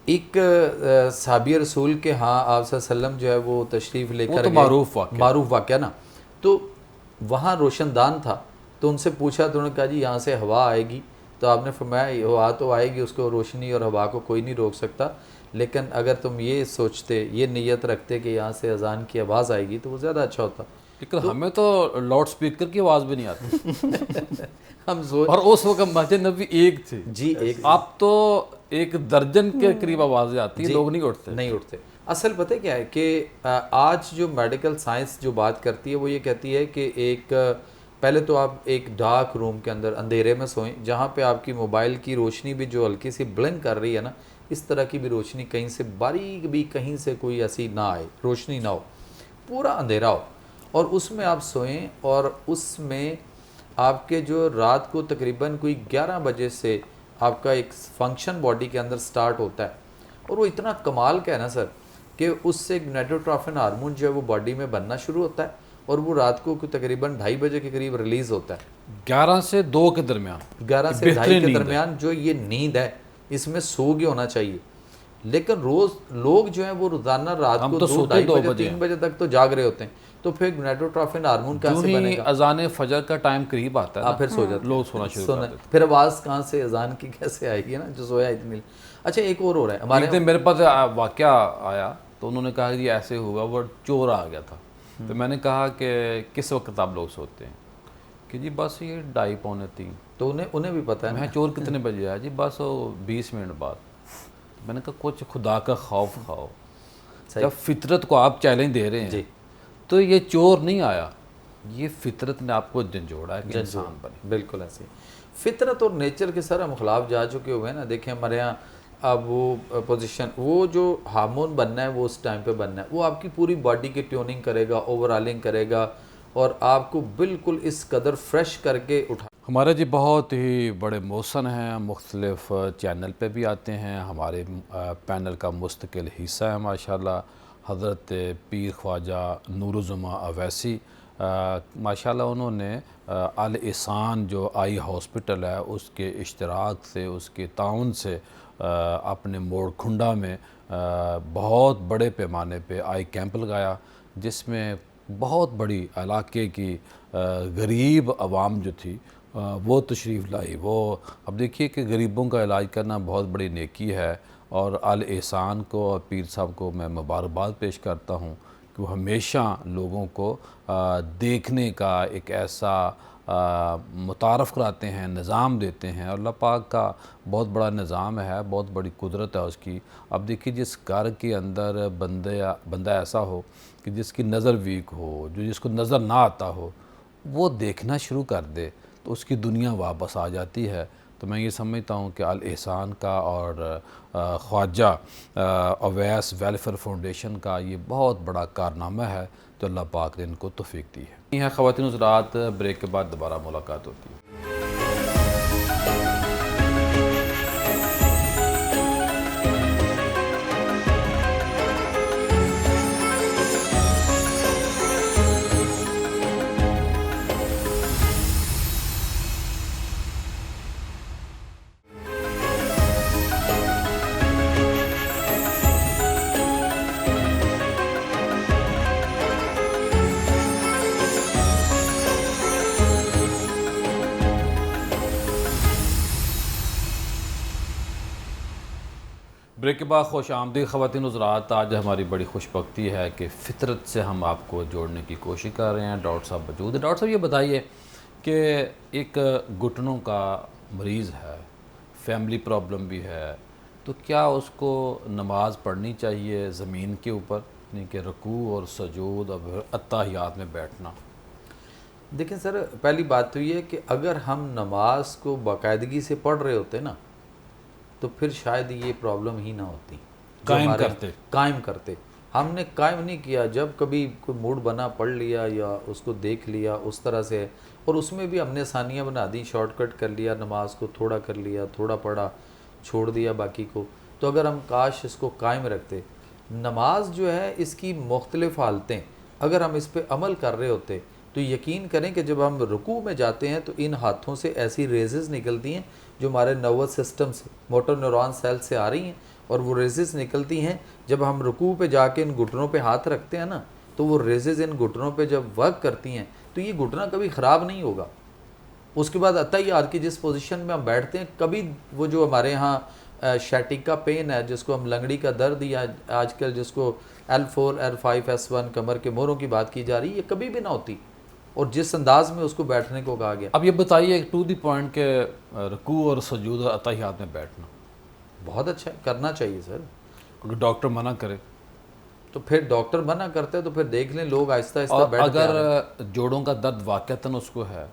एक साबिर रसूल के हाँ आप सल्लम जो है वो तशरीफ़ लेकर तो मारूफ वाक़या ना, तो वहाँ रोशनदान था, तो उनसे पूछा तो उन्होंने कहा जी यहाँ से हवा आएगी, तो आपने फरमाया हवा तो आएगी, उसको रोशनी और हवा को कोई नहीं रोक सकता, लेकिन अगर तुम ये सोचते, ये नीयत रखते कि यहाँ से अजान की आवाज़ आएगी तो वो ज़्यादा अच्छा होता। लेकिन हमें तो लाउड स्पीकर की आवाज़ भी नहीं आती हम सोच, और उस वक्त मस्जिद नबी एक थी जी एक, आप तो एक दर्जन के करीब आवाज़ें आती हैं, लोग नहीं उठते। असल पता है क्या है कि आज जो मेडिकल साइंस जो बात करती है वो ये कहती है कि एक पहले तो आप एक डार्क रूम के अंदर अंधेरे में सोएं, जहाँ पे आपकी मोबाइल की रोशनी भी जो हल्की सी ब्लिंक कर रही है ना, इस तरह की भी रोशनी कहीं से बारीक भी कहीं से कोई ऐसी ना आए, रोशनी ना हो, पूरा अंधेरा हो, और उसमें आप सोएं। और उसमें आपके जो रात को तकरीबन कोई 11 बजे से आपका एक फंक्शन बॉडी के अंदर स्टार्ट होता है, और वो इतना कमाल का है ना सर कि उससे गोनाडोट्रोपिन हार्मोन जो है वो बॉडी में बनना शुरू होता है, और वो रात को तकरीबन 2:30 बजे के करीब रिलीज़ होता है। 11 से 2 के दरमियान, 11 से 2:30 के दरमियान जो ये नींद है, इसमें सो गए होना चाहिए। लेकिन रोज़ लोग जो हैं वो रोज़ाना रात को 2-2:30 बजे 3 बजे तक तो जाग रहे होते हैं, तो फिर गोनाडोट्रोपिन हार्मोन कहाँ से बनेगा? अजान फजर का टाइम करीब आता है आप फिर सो जाते, लोग सोना शुरू कर देते। फिर आवाज़ कहाँ से अजान की कैसे आएगी ना, जो सोया इतनी। अच्छा, एक और हो रहा है हमारे दिन मेरे पास वाकया आया, तो उन्होंने कहा कि ऐसे हुआ, वो चोर आ गया था। तो मैंने कहा कि किस वक्त आप लोग सोते हैं? कि जी बस ये 2:30-2:45। तो उन्हें भी पता है। मैं चोर कितने बजे आया? जी बस वो 20 मिनट बाद। मैंने कहा कुछ खुदा का खौफ खाओ, जब फितरत को आप चैलेंज दे रहे हैं जी, तो ये चोर नहीं आया, ये फितरत ने आपको झंझोड़ा है कि इंसान बने। बिल्कुल ऐसे फितरत और नेचर के सर हम खिलाफ जा चुके हुए हैं ना। देखें हमारे यहाँ अब वो पोजीशन, वो जो हार्मोन बनना है वो उस टाइम पे बनना है, वो आपकी पूरी बॉडी की ट्यूनिंग करेगा, ओवरऑलिंग करेगा, और आपको बिल्कुल इस कदर फ्रेश करके उठा। हमारे जी बहुत ही बड़े मौसन हैं, मुख्तलिफ चैनल पे भी आते हैं, हमारे पैनल का मुस्तकिल हिस्सा है माशाल्लाह हज़रत पीर ख्वाजा नूरुज़्ज़मा अवैसी। माशाल्लाह उन्होंने अल एहसान जो आई हॉस्पिटल है उसके इश्तराक से, उसके ताउन से अपने मोड़ खुंडा में बहुत बड़े पैमाने पे आई कैंप लगाया, जिसमें बहुत बड़ी इलाके की गरीब आवाम जो थी वो तशरीफ़ लाई। वो अब देखिए कि गरीबों का इलाज करना बहुत बड़ी नेकी है, और अल एहसान को और पीर साहब को मैं मुबारकबाद पेश करता हूँ कि वो हमेशा लोगों को देखने का एक ऐसा मुतारफ़ कराते हैं, निज़ाम देते हैं। अल्लाह पाक का बहुत बड़ा निज़ाम है, बहुत बड़ी कुदरत है उसकी। अब देखिए जिस घर के अंदर बंदा ऐसा हो कि जिसकी नज़र वीक हो, जो जिसको नज़र ना आता हो, वो देखना शुरू कर दे तो उसकी दुनिया वापस आ जाती है। तो मैं ये समझता हूँ कि अल एहसान का और ख्वाजा अवैस वेलफेयर फाउंडेशन का ये बहुत बड़ा कारनामा है, तो अल्लाह पाक ने इनको तौफीक दी है। यहाँ ख़वातीन हज़रात, ब्रेक के बाद दोबारा मुलाकात होती है। ब्रेक के बाद खुश आमदी ख़वातीन हज़रात, आज हमारी बड़ी खुशबख्ती है कि फ़ितरत से हम आपको जोड़ने की कोशिश कर रहे हैं। डॉक्टर साहब मौजूद है। डॉक्टर साहब ये बताइए कि एक घुटनों का मरीज़ है, फैमिली प्रॉब्लम भी है, तो क्या उसको नमाज़ पढ़नी चाहिए ज़मीन के ऊपर, यानी कि रुकू और सजूद और अत्ताहियात में बैठना? देखें सर, पहली बात तो ये है कि अगर हम नमाज को बाकायदगी से पढ़ रहे होते ना, तो फिर शायद ये प्रॉब्लम ही ना होती। जो कायम करते हमने कायम नहीं किया। जब कभी कोई मूड बना पढ़ लिया या उसको देख लिया उस तरह से, और उसमें भी हमने आसानियाँ बना दी, शॉर्टकट कर लिया, नमाज को थोड़ा कर लिया, थोड़ा पढ़ा, छोड़ दिया बाकी को। तो अगर हम काश इसको कायम रखते, नमाज जो है इसकी मुख्तलिफ़ हालतें, अगर हम इस पर अमल कर रहे होते तो यकीन करें कि जब हम रुकू में जाते हैं तो इन हाथों से ऐसी रेजेस निकलती हैं जो हमारे नर्वस सिस्टम से, मोटर न्यूरॉन सेल से आ रही हैं, और वो रेजेस निकलती हैं जब हम रुकू पे जाके इन घुटनों पे हाथ रखते हैं ना, तो वो रेजेस इन घुटनों पे जब वर्क करती हैं तो ये घुटना कभी ख़राब नहीं होगा। उसके बाद अत्ताहियात की जिस पोजीशन में हम बैठते हैं, कभी वो जो हमारे यहाँ शैटिक का पेन है, जिसको हम लंगड़ी का दर्द, या आजकल जिसको L4, L5, S1 कमर के मोरों की बात की जा रही है, ये कभी भी ना होती, और जिस अंदाज में उसको बैठने को कहा गया। अब ये बताइए टू द पॉइंट के रुकू और सजूद और अत्ताहियात में बैठना बहुत अच्छा है, करना चाहिए सर। क्योंकि डॉक्टर मना करे तो फिर डॉक्टर मना करते हैं तो फिर देख लें लोग आहिस्ता आहिस्ता और बैठ के आ रहे हैं। अगर जोड़ों का दर्द वाक़तन उसको है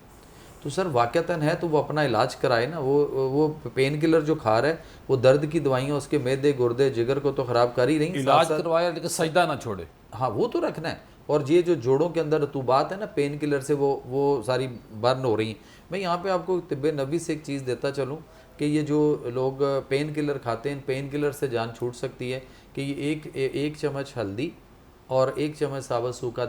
तो सर वाक़तन है तो वो अपना इलाज कराए ना। वो पेन किलर जो खा रहा है, वो दर्द की दवाइयाँ उसके मैदे, गुर्दे, जिगर को तो ख़राब कर ही रही। इलाज करवाया, लेकिन सजदा ना छोड़े। हाँ, वो तो रखना है। और ये जो जोड़ों के अंदर रतूबात है ना, पेन किलर से वो सारी बर्न हो रही हैं। मैं यहाँ पे आपको तिब्बे नबी से एक चीज़ देता चलूँ कि ये जो लोग पेन किलर खाते हैं, पेन किलर से जान छूट सकती है कि ये एक चम्मच हल्दी और 1 चम्मच साबुत सूखा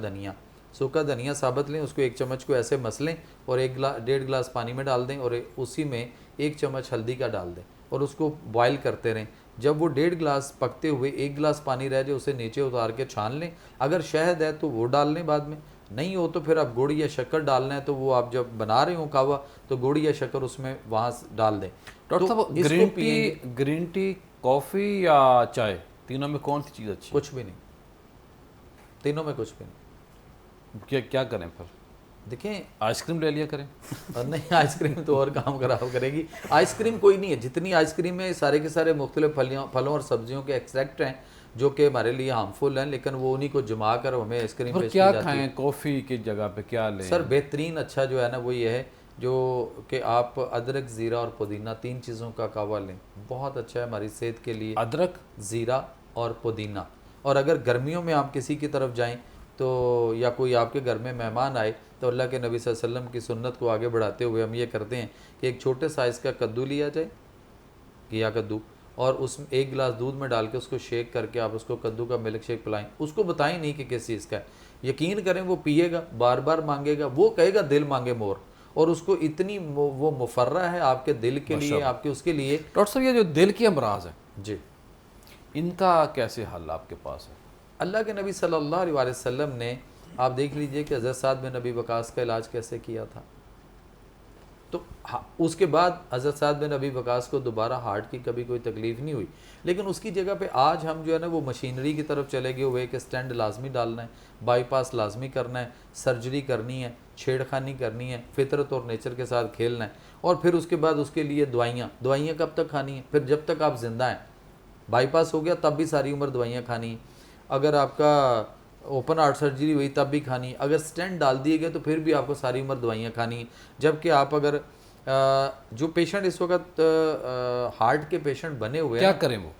धनिया साबुत लें, उसको 1 चम्मच को ऐसे मसलें और 1.5 गिलास पानी में डाल दें, और उसी में 1 चम्मच हल्दी का डाल दें और उसको बॉयल करते रहें। जब वो 1.5 गिलास पकते हुए 1 गिलास पानी रह जाए, उसे नीचे उतार के छान लें। अगर शहद है तो वो डाल लें बाद में, नहीं हो तो फिर आप गुड़ या शक्कर डालना है तो वो आप जब बना रहे हो कावा तो गुड़ या शक्कर उसमें वहाँ डाल दें। डॉक्टर साहब, ग्रीन टी, कॉफ़ी या चाय, तीनों में कौन सी चीज़ अच्छी? कुछ भी नहीं, तीनों में कुछ भी नहीं। क्या करें फिर? देखें, आइसक्रीम ले लिया करें। नहीं, आइसक्रीम तो और काम खराब करेगी। आइसक्रीम कोई नहीं है, जितनी आइसक्रीम है सारे के सारे मुख्तलिफ फलों और सब्जियों के एक्सट्रैक्ट हैं जो कि हमारे लिए हार्मफुल हैं, लेकिन वो उन्हीं को जमा कर हमें आइसक्रीम पेश की क्या जाती है। खाएं कॉफ़ी की जगह पे, क्या लें? सर बेहतरीन अच्छा जो है ना वो ये है जो कि आप अदरक, ज़ीरा और पुदीना 3 चीज़ों का कावा लें, बहुत अच्छा है हमारी सेहत के लिए। अदरक, ज़ीरा और पुदीना। और अगर गर्मियों में आप किसी की तरफ जाएं तो, या कोई आपके घर में मेहमान आए, तो अल्लाह के नबी सल्लल्लाहु अलैहि वसल्लम की सुन्नत को आगे बढ़ाते हुए हम ये करते हैं कि एक छोटे साइज़ का कद्दू लिया जाए, घिया कद्दू, और उसमें 1 गिलास दूध में डाल के उसको शेक करके आप उसको कद्दू का मिल्क शेक पिलाएं। उसको बताएं नहीं कि किस चीज़ का है, यकीन करें वो पिएगा, बार बार मांगेगा, वो कहेगा दिल मांगे मोर, और उसको इतनी वो मुफर्रा है आपके दिल के लिए, आपके उसके लिए। डॉक्टर साहब, ये जो दिल की अमराज है जी, इनका कैसे हल आपके पास है? अल्लाह के नबी सल्लल्लाहु अलैहि वसल्लम ने, आप देख लीजिए कि हज़रत साद बिन नबी वकास का इलाज कैसे किया था। तो उसके बाद हज़रत साद बिन नबी वकास को दोबारा हार्ट की कभी कोई तकलीफ़ नहीं हुई, लेकिन उसकी जगह पे आज हम जो है ना वो मशीनरी की तरफ चले गए हुए कि स्टेंट लाजमी डालना है, बाईपास लाजमी करना है, सर्जरी करनी है, छेड़खानी करनी है, फितरत और नेचर के साथ खेलना है, और फिर उसके बाद उसके लिए दवाइयाँ कब तक खानी है? फिर जब तक आप जिंदा हैं। बाईपास हो गया तब भी सारी उम्र दवाइयाँ खानी है, अगर आपका ओपन हार्ट सर्जरी हुई तब भी खानी है, अगर स्टेंट डाल दिए गए तो फिर भी आपको सारी उम्र दवाइयाँ खानी है। जबकि आप अगर जो पेशेंट इस वक्त हार्ट के पेशेंट बने हुए क्या हैं, करें वो?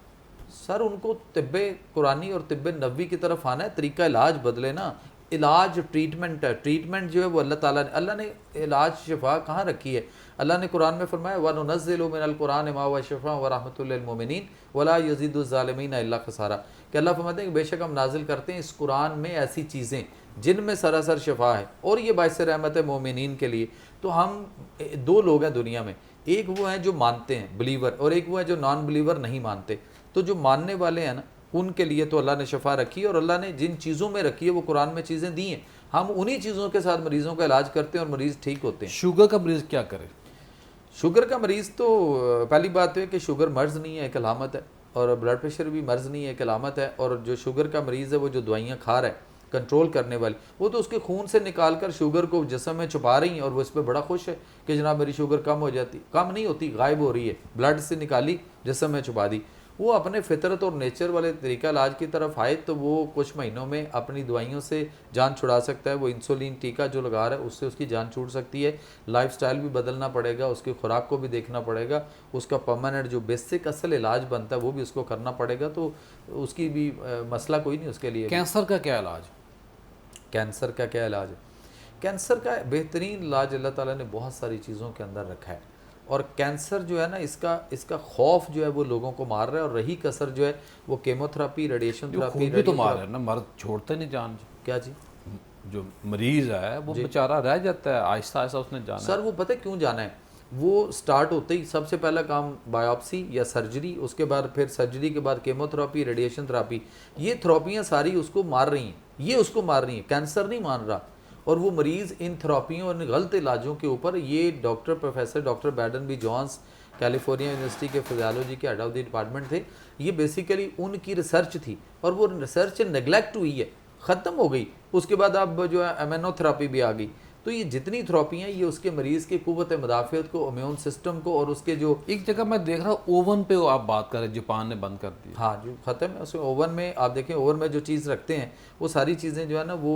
सर उनको तिब्बे कुरानी और तिब्बे नबवी की तरफ आना है, तरीका इलाज बदले ना। इलाज ट्रीटमेंट है, ट्रीटमेंट जो है वो अल्लाह ने इलाज शिफा कहाँ रखी है? अल्लाह ने कुरान में फरमाया वनुनज़्ज़िलु मिनल कुरान मा हुवा शिफ़ाअ व रहमतुल लिल मोमिनीन वला यज़ीदु ज़ालिमीना इल्ला ख़सारा। कि अल्लाह फरमाते हैं कि बेशक हम नाजिल करते हैं इस कुरान में ऐसी चीज़ें जिनमें सरासर शिफा है और ये बाइस रहमत है मोमिनीन के लिए। तो हम 2 लोग हैं दुनिया में, एक वो हैं जो मानते हैं बिलीवर, और एक वो है जो नॉन बिलीवर नहीं मानते। तो जो मानने वाले हैं ना, उनके लिए तो अल्लाह ने शफा रखी है, और अल्लाह ने जिन चीज़ों में रखी है वो कुरान में चीज़ें दी हैं, हम उन्हीं चीज़ों के साथ मरीज़ों का इलाज करते हैं और मरीज़ ठीक होते हैं। शुगर का मरीज़ क्या करे? शुगर का मरीज़ तो पहली बात तो है कि शुगर मर्ज़ नहीं है, एक अलामत है, और ब्लड प्रेशर भी मर्ज़ नहीं है, एक अलामत है। और जो शुगर का मरीज़ है वो जो दवाइयाँ खा रहा है कंट्रोल करने वाली, वो तो उसके खून से निकाल कर शुगर को जिस्म में छुपा रही हैं और वो इस पर बड़ा खुश है कि जनाब मेरी शुगर कम हो जाती। कम नहीं होती, गायब हो रही है, ब्लड से निकाली जिस्म में छुपा दी। वो अपने फितरत और नेचर वाले तरीका इलाज की तरफ आए तो वो कुछ महीनों में अपनी दवाइयों से जान छुड़ा सकता है। वो इंसुलिन टीका जो लगा रहा है उससे उसकी जान छूट सकती है। लाइफस्टाइल भी बदलना पड़ेगा, उसकी खुराक को भी देखना पड़ेगा, उसका परमानेंट जो बेसिक असल इलाज बनता है वो भी उसको करना पड़ेगा। तो उसकी भी मसला कोई नहीं उसके लिए। कैंसर का क्या इलाज? कैंसर का क्या इलाज है? कैंसर का बेहतरीन इलाज अल्लाह ताला ने बहुत सारी चीज़ों के अंदर रखा है। और कैंसर जो है ना, इसका खौफ जो है वो लोगों को मार रहा है। और रही कसर जो है वो केमोथेरापी, रेडिएशन थेरापी भी तो मार है ना, मर्द छोड़ते नहीं जान। क्या जी? जो मरीज है वो बेचारा रह जाता है, आहिस्ता आहिस्ता उसने जाना सर वो पता है क्यों जाना है? वो स्टार्ट होते ही सबसे पहला काम बायोप्सी या सर्जरी, उसके बाद फिर सर्जरी के बाद केमोथेरापी, रेडिएशन थेरापी, ये थेरापियाँ सारी उसको मार रही हैं, ये उसको मार रही हैं, कैंसर नहीं मान रहा। और वो मरीज़ इन थेरापियों और इन गलत इलाजों के ऊपर, ये professor doctor Baden B Johns California university के फिजियोलॉजी के हेड ऑफ द डिपार्टमेंट थे। ये बेसिकली उनकी रिसर्च थी और वो रिसर्च नेगलेक्ट हुई है, ख़त्म हो गई। उसके बाद अब जो है एमेनोथेरापी भी आ गई। तो ये जितनी थेरापी हैं ये उसके मरीज़ की कुव्वत मुदाफ़ियत को, इम्यून सिस्टम को और उसके जो एक जगह मैं देख रहा हूँ ओवन पे आप बात करें, जापान ने बंद कर दिया। हाँ जो ख़त्म है उसके ओवन में। आप देखें ओवन में जो चीज़ रखते हैं वो सारी चीज़ें जो है ना वो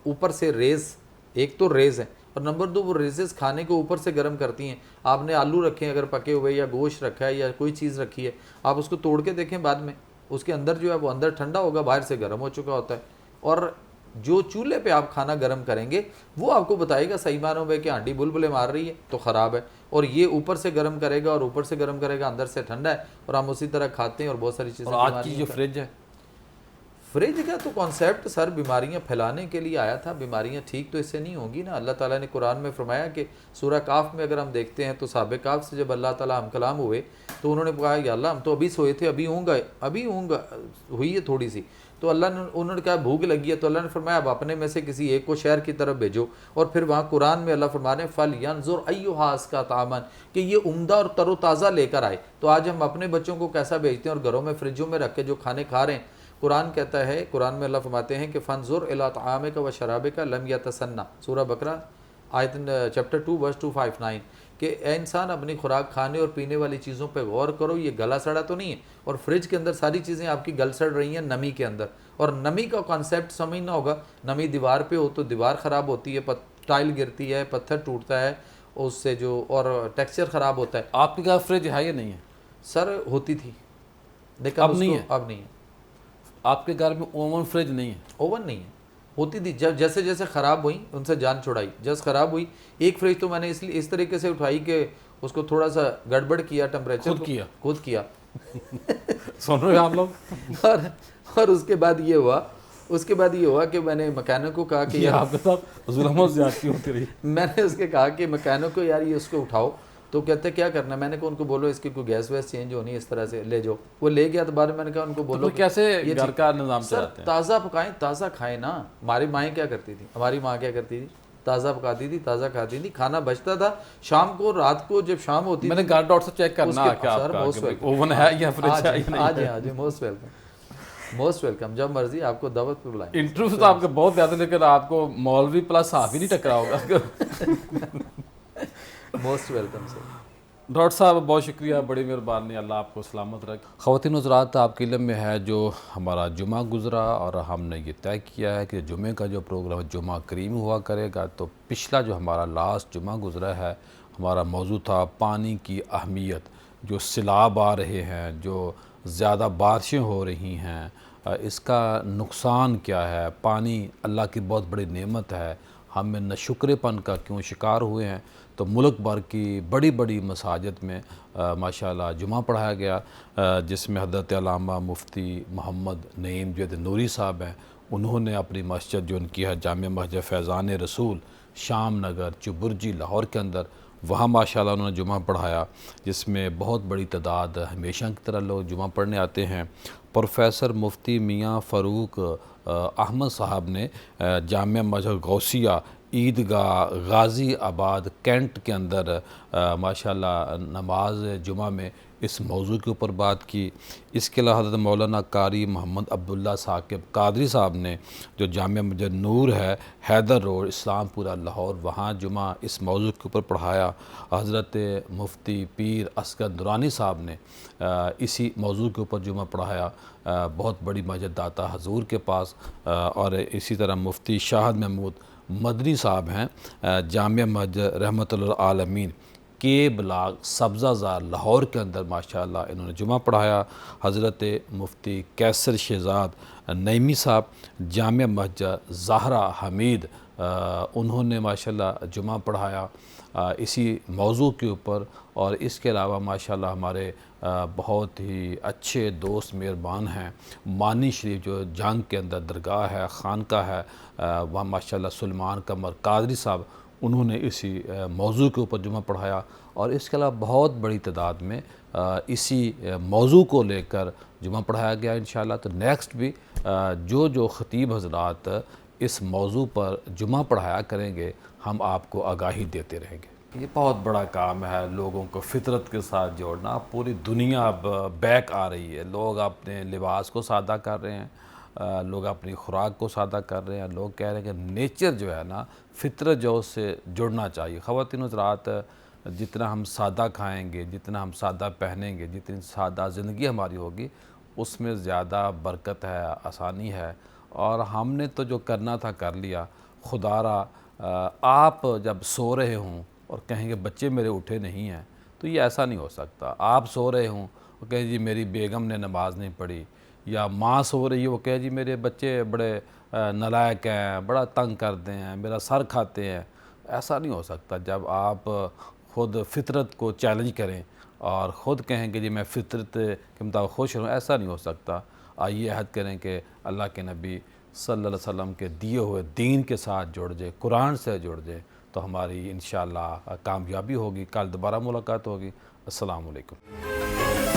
ऊपर से रेज़, एक तो रेज़ है और नंबर 2 वो रेजेस खाने को ऊपर से गर्म करती हैं। आपने आलू रखे हैं अगर पके हुए, या गोश्त रखा है या कोई चीज़ रखी है, आप उसको तोड़ के देखें बाद में, उसके अंदर जो है वो अंदर ठंडा होगा, बाहर से गर्म हो चुका होता है। और जो चूल्हे पे आप खाना गर्म करेंगे वो आपको बताएगा सही मानों में कि हांडी बुलबुले मार रही है तो ख़राब है। और ये ऊपर से गर्म करेगा और ऊपर से गर्म करेगा, अंदर से ठंडा है और हम उसी तरह खाते हैं और बहुत सारी चीज़ें। और आज की जो फ्रिज है, फ्रिज का तो कॉन्सेप्ट सर बीमारियां फैलाने के लिए आया था। बीमारियां ठीक तो इससे नहीं होंगी ना। अल्लाह ताला ने कुरान में फरमाया कि सूरह काफ में अगर हम देखते हैं तो साहब काफ से जब अल्लाह ताला हम कलाम हुए तो उन्होंने कहा या अल्लाह हम तो अभी सोए थे, अभी ऊँग हुई है थोड़ी सी। तो अल्लाह ने, उन्होंने कहा भूख लगी है, तो अल्लाह ने फरमाया अब अपने में से किसी एक को शहर की तरफ भेजो। और फिर वहाँ कुरान में अल्लाह फरमा रहे फल यंजुर अय्युहास का तामन, कि ये उम्दा और तरोताज़ा लेकर आए। तो आज हम अपने बच्चों को कैसा भेजते हैं और घरों में फ्रिजों में रख के जो खाने खा रहे हैं। कुरान कहता है, कुरान में अल्लाह फरमाते हैं कि फंजुर इला तामिका व शराबिका लम यतसन्ना, सूरह बकरा आयत चैप्टर 2 वर्स 259, कि इंसान अपनी खुराक खाने और पीने वाली चीज़ों पे गौर करो, ये गला सड़ा तो नहीं है। और फ्रिज के अंदर सारी चीज़ें आपकी गल सड़ रही हैं नमी के अंदर। और नमी का कॉन्सेप्ट समझना होगा। नमी दीवार पे हो तो दीवार ख़राब होती है, टाइल गिरती है, पत्थर टूटता है उससे जो, और टेक्सचर ख़राब होता है। आपके क्या फ्रिज है या नहीं है? सर होती थी लेकिन अब नहीं है। अब नहीं है। आपके घर में ओवन फ्रिज नहीं है? ओवन नहीं है, होती थी। जब जैसे जैसे ख़राब हुई उनसे जान छुड़ाई। जस्ट ख़राब हुई एक फ्रिज तो मैंने इसलिए इस तरीके से उठाई कि उसको थोड़ा सा गड़बड़ किया, टेम्परेचर खुद किया सुन रहे हैं आप लोग। और उसके बाद ये हुआ कि मैंने मैकेनिक को कहा कि यार आपके साथ जुल्म ज़्यादती होती रही। मैंने उसके कहा कि मैकेनिक को यार ये उसको उठाओ। तो कहते क्या करना, मैंने कहा उनको बोलो इसकी कोई गैस वैस चेंज होनी है, इस तरह से ले जाओ। वो ले गया तो बाद में मैंने कहा उनको बोलो तो कैसे ये घर का निज़ाम चलाते हैं? ताज़ा पकाएं, ताज़ा खाएं ना। हमारी माएँ क्या करती थी, हमारी माँ क्या करती थी, ताज़ा पकाती थी, ताज़ा खाती थी। खाना बचता था शाम को, रात को जब शाम होती मैंने घर डॉट से चेक करना क्या आपका ओवन है या फ्रिज है या नहीं? आज मोस्ट वेलकम, जब मर्जी आपको दावत पे बुलाएं। इंटरव्यू तो आपके बहुत ज़्यादा, लेकिन आपको मौलवी प्लस साहब ही नहीं टकरा होगा। Most welcome sir. डॉक्टर साहब बहुत शुक्रिया, बड़ी मेहरबानी, अल्लाह आपको सलामत रखे। ख़वातीन हज़रात, आपके इल्म में है जो हमारा जुमा गुज़रा और हमने ये तय किया है कि जुमे का जो प्रोग्राम जुमा करीम हुआ करेगा। तो पिछला जो हमारा लास्ट जुमा गुज़रा है, हमारा मौजू था पानी की अहमियत। जो सैलाब आ रहे हैं, जो ज़्यादा बारिशें हो रही हैं, इसका नुकसान क्या है। पानी अल्लाह की बहुत बड़ी नेमत है, हम में नशुक्रपन का क्यों शिकार हुए हैं। तो मुल्क भर की बड़ी बड़ी मसाजिद में माशाल्लाह जुमा पढ़ाया गया, जिसमें हज़रत अल्लामा मुफ्ती मोहम्मद नईम जद नूरी साहब हैं। उन्होंने अपनी मस्जिद जो उनकी है जामिया मस्जिद फैज़ान रसूल शाम नगर चुबुर्जी लाहौर के अंदर, वहाँ माशाल्लाह उन्होंने जुमा पढ़ाया, जिसमें बहुत बड़ी तादाद हमेशा की तरह लोग जुमा पढ़ने आते हैं। प्रोफेसर मुफ्ती मियाँ फ़ारूक अहमद साहब ने जामिया मस्जिद गौसिया ईदगाह गाज़ी आबाद कैंट के अंदर माशाल्लाह नमाज जुमा में इस मौजू के ऊपर बात की। इसके अलावा हज़रत मौलाना कारी मोहम्मद अब्दुल्ला साकिब कादरी साहब ने जो जामिया मस्जिद नूर है हैदर रोड इस्लामपुरा लाहौर, वहाँ जुमा इस मौजू के ऊपर पढ़ाया। हज़रत मुफ्ती पीर असगर दुरानी साहब ने इसी मौजू के ऊपर जुमा पढ़ाया बहुत बड़ी मस्जिद दाता हजूर के पास। और इसी तरह मुफ्ती शाहद महमूद मदनी साहब हैं जामिया मस्जिद रहमतुल आलमीन के ब्लाक सब्ज़ाज़ार लाहौर के अंदर माशाल्लाह इन्होंने जुमा पढ़ाया। हज़रत मुफ्ती कैसर शहज़ाद नईमी साहब जामिया मस्जिद ज़हरा हमीद उन्होंने माशाल्लाह जुमा पढ़ाया इसी मौजू के ऊपर। और इसके अलावा माशाल्लाह हमारे बहुत ही अच्छे दोस्त मेहरबान हैं। मानी शरीफ जो जंग के अंदर दरगाह है खानका है वहाँ माशाल्लाह सुलेमान कमर कादरी साहब उन्होंने इसी मौजू के ऊपर जुमा पढ़ाया। और इसके अलावा बहुत बड़ी तादाद में इसी मौजू को लेकर जुमा पढ़ाया गया इंशाअल्लाह। तो नेक्स्ट भी जो जो ख़तीब हज़रात इस मौजू पर जुमा पढ़ाया करेंगे हम आपको आगाही देते रहेंगे। ये बहुत बड़ा काम है लोगों को फितरत के साथ जोड़ना। पूरी दुनिया अब बैक आ रही है, लोग अपने लिबास को सादा कर रहे हैं, लोग अपनी खुराक को सादा कर रहे हैं, लोग कह रहे हैं कि नेचर जो है ना फितरत जो उससे जुड़ना चाहिए। ख़वातीन हज़रात जितना हम सादा खाएंगे, जितना हम सादा पहनेंगे, जितनी सादा ज़िंदगी हमारी होगी उसमें ज़्यादा बरकत है, आसानी है। और हमने तो जो करना था कर लिया। खुदारा आप जब सो रहे हों और कहेंगे बच्चे मेरे उठे नहीं हैं तो ये ऐसा नहीं हो सकता। आप सो रहे हों और कहें जी मेरी बेगम ने नमाज़ नहीं पढ़ी, या माँ सो रही है वो कहे जी मेरे बच्चे बड़े नालायक हैं, बड़ा तंग करते हैं, मेरा सर खाते हैं, ऐसा नहीं हो सकता। जब आप ख़ुद फितरत को चैलेंज करें और ख़ुद कहें कि जी मैं फितरत के मुताबिक खुश रहूँ, ऐसा नहीं हो सकता। आइए अहद करें कि अल्लाह के नबी सल्लल्लाहु अलैहि वसल्लम के दिए हुए दीन के साथ जुड़ जाए, कुरान से जुड़ जाए, तो हमारी इंशाअल्लाह कामयाबी होगी। कल दोबारा मुलाकात होगी। अस्सलाम वालेकुम।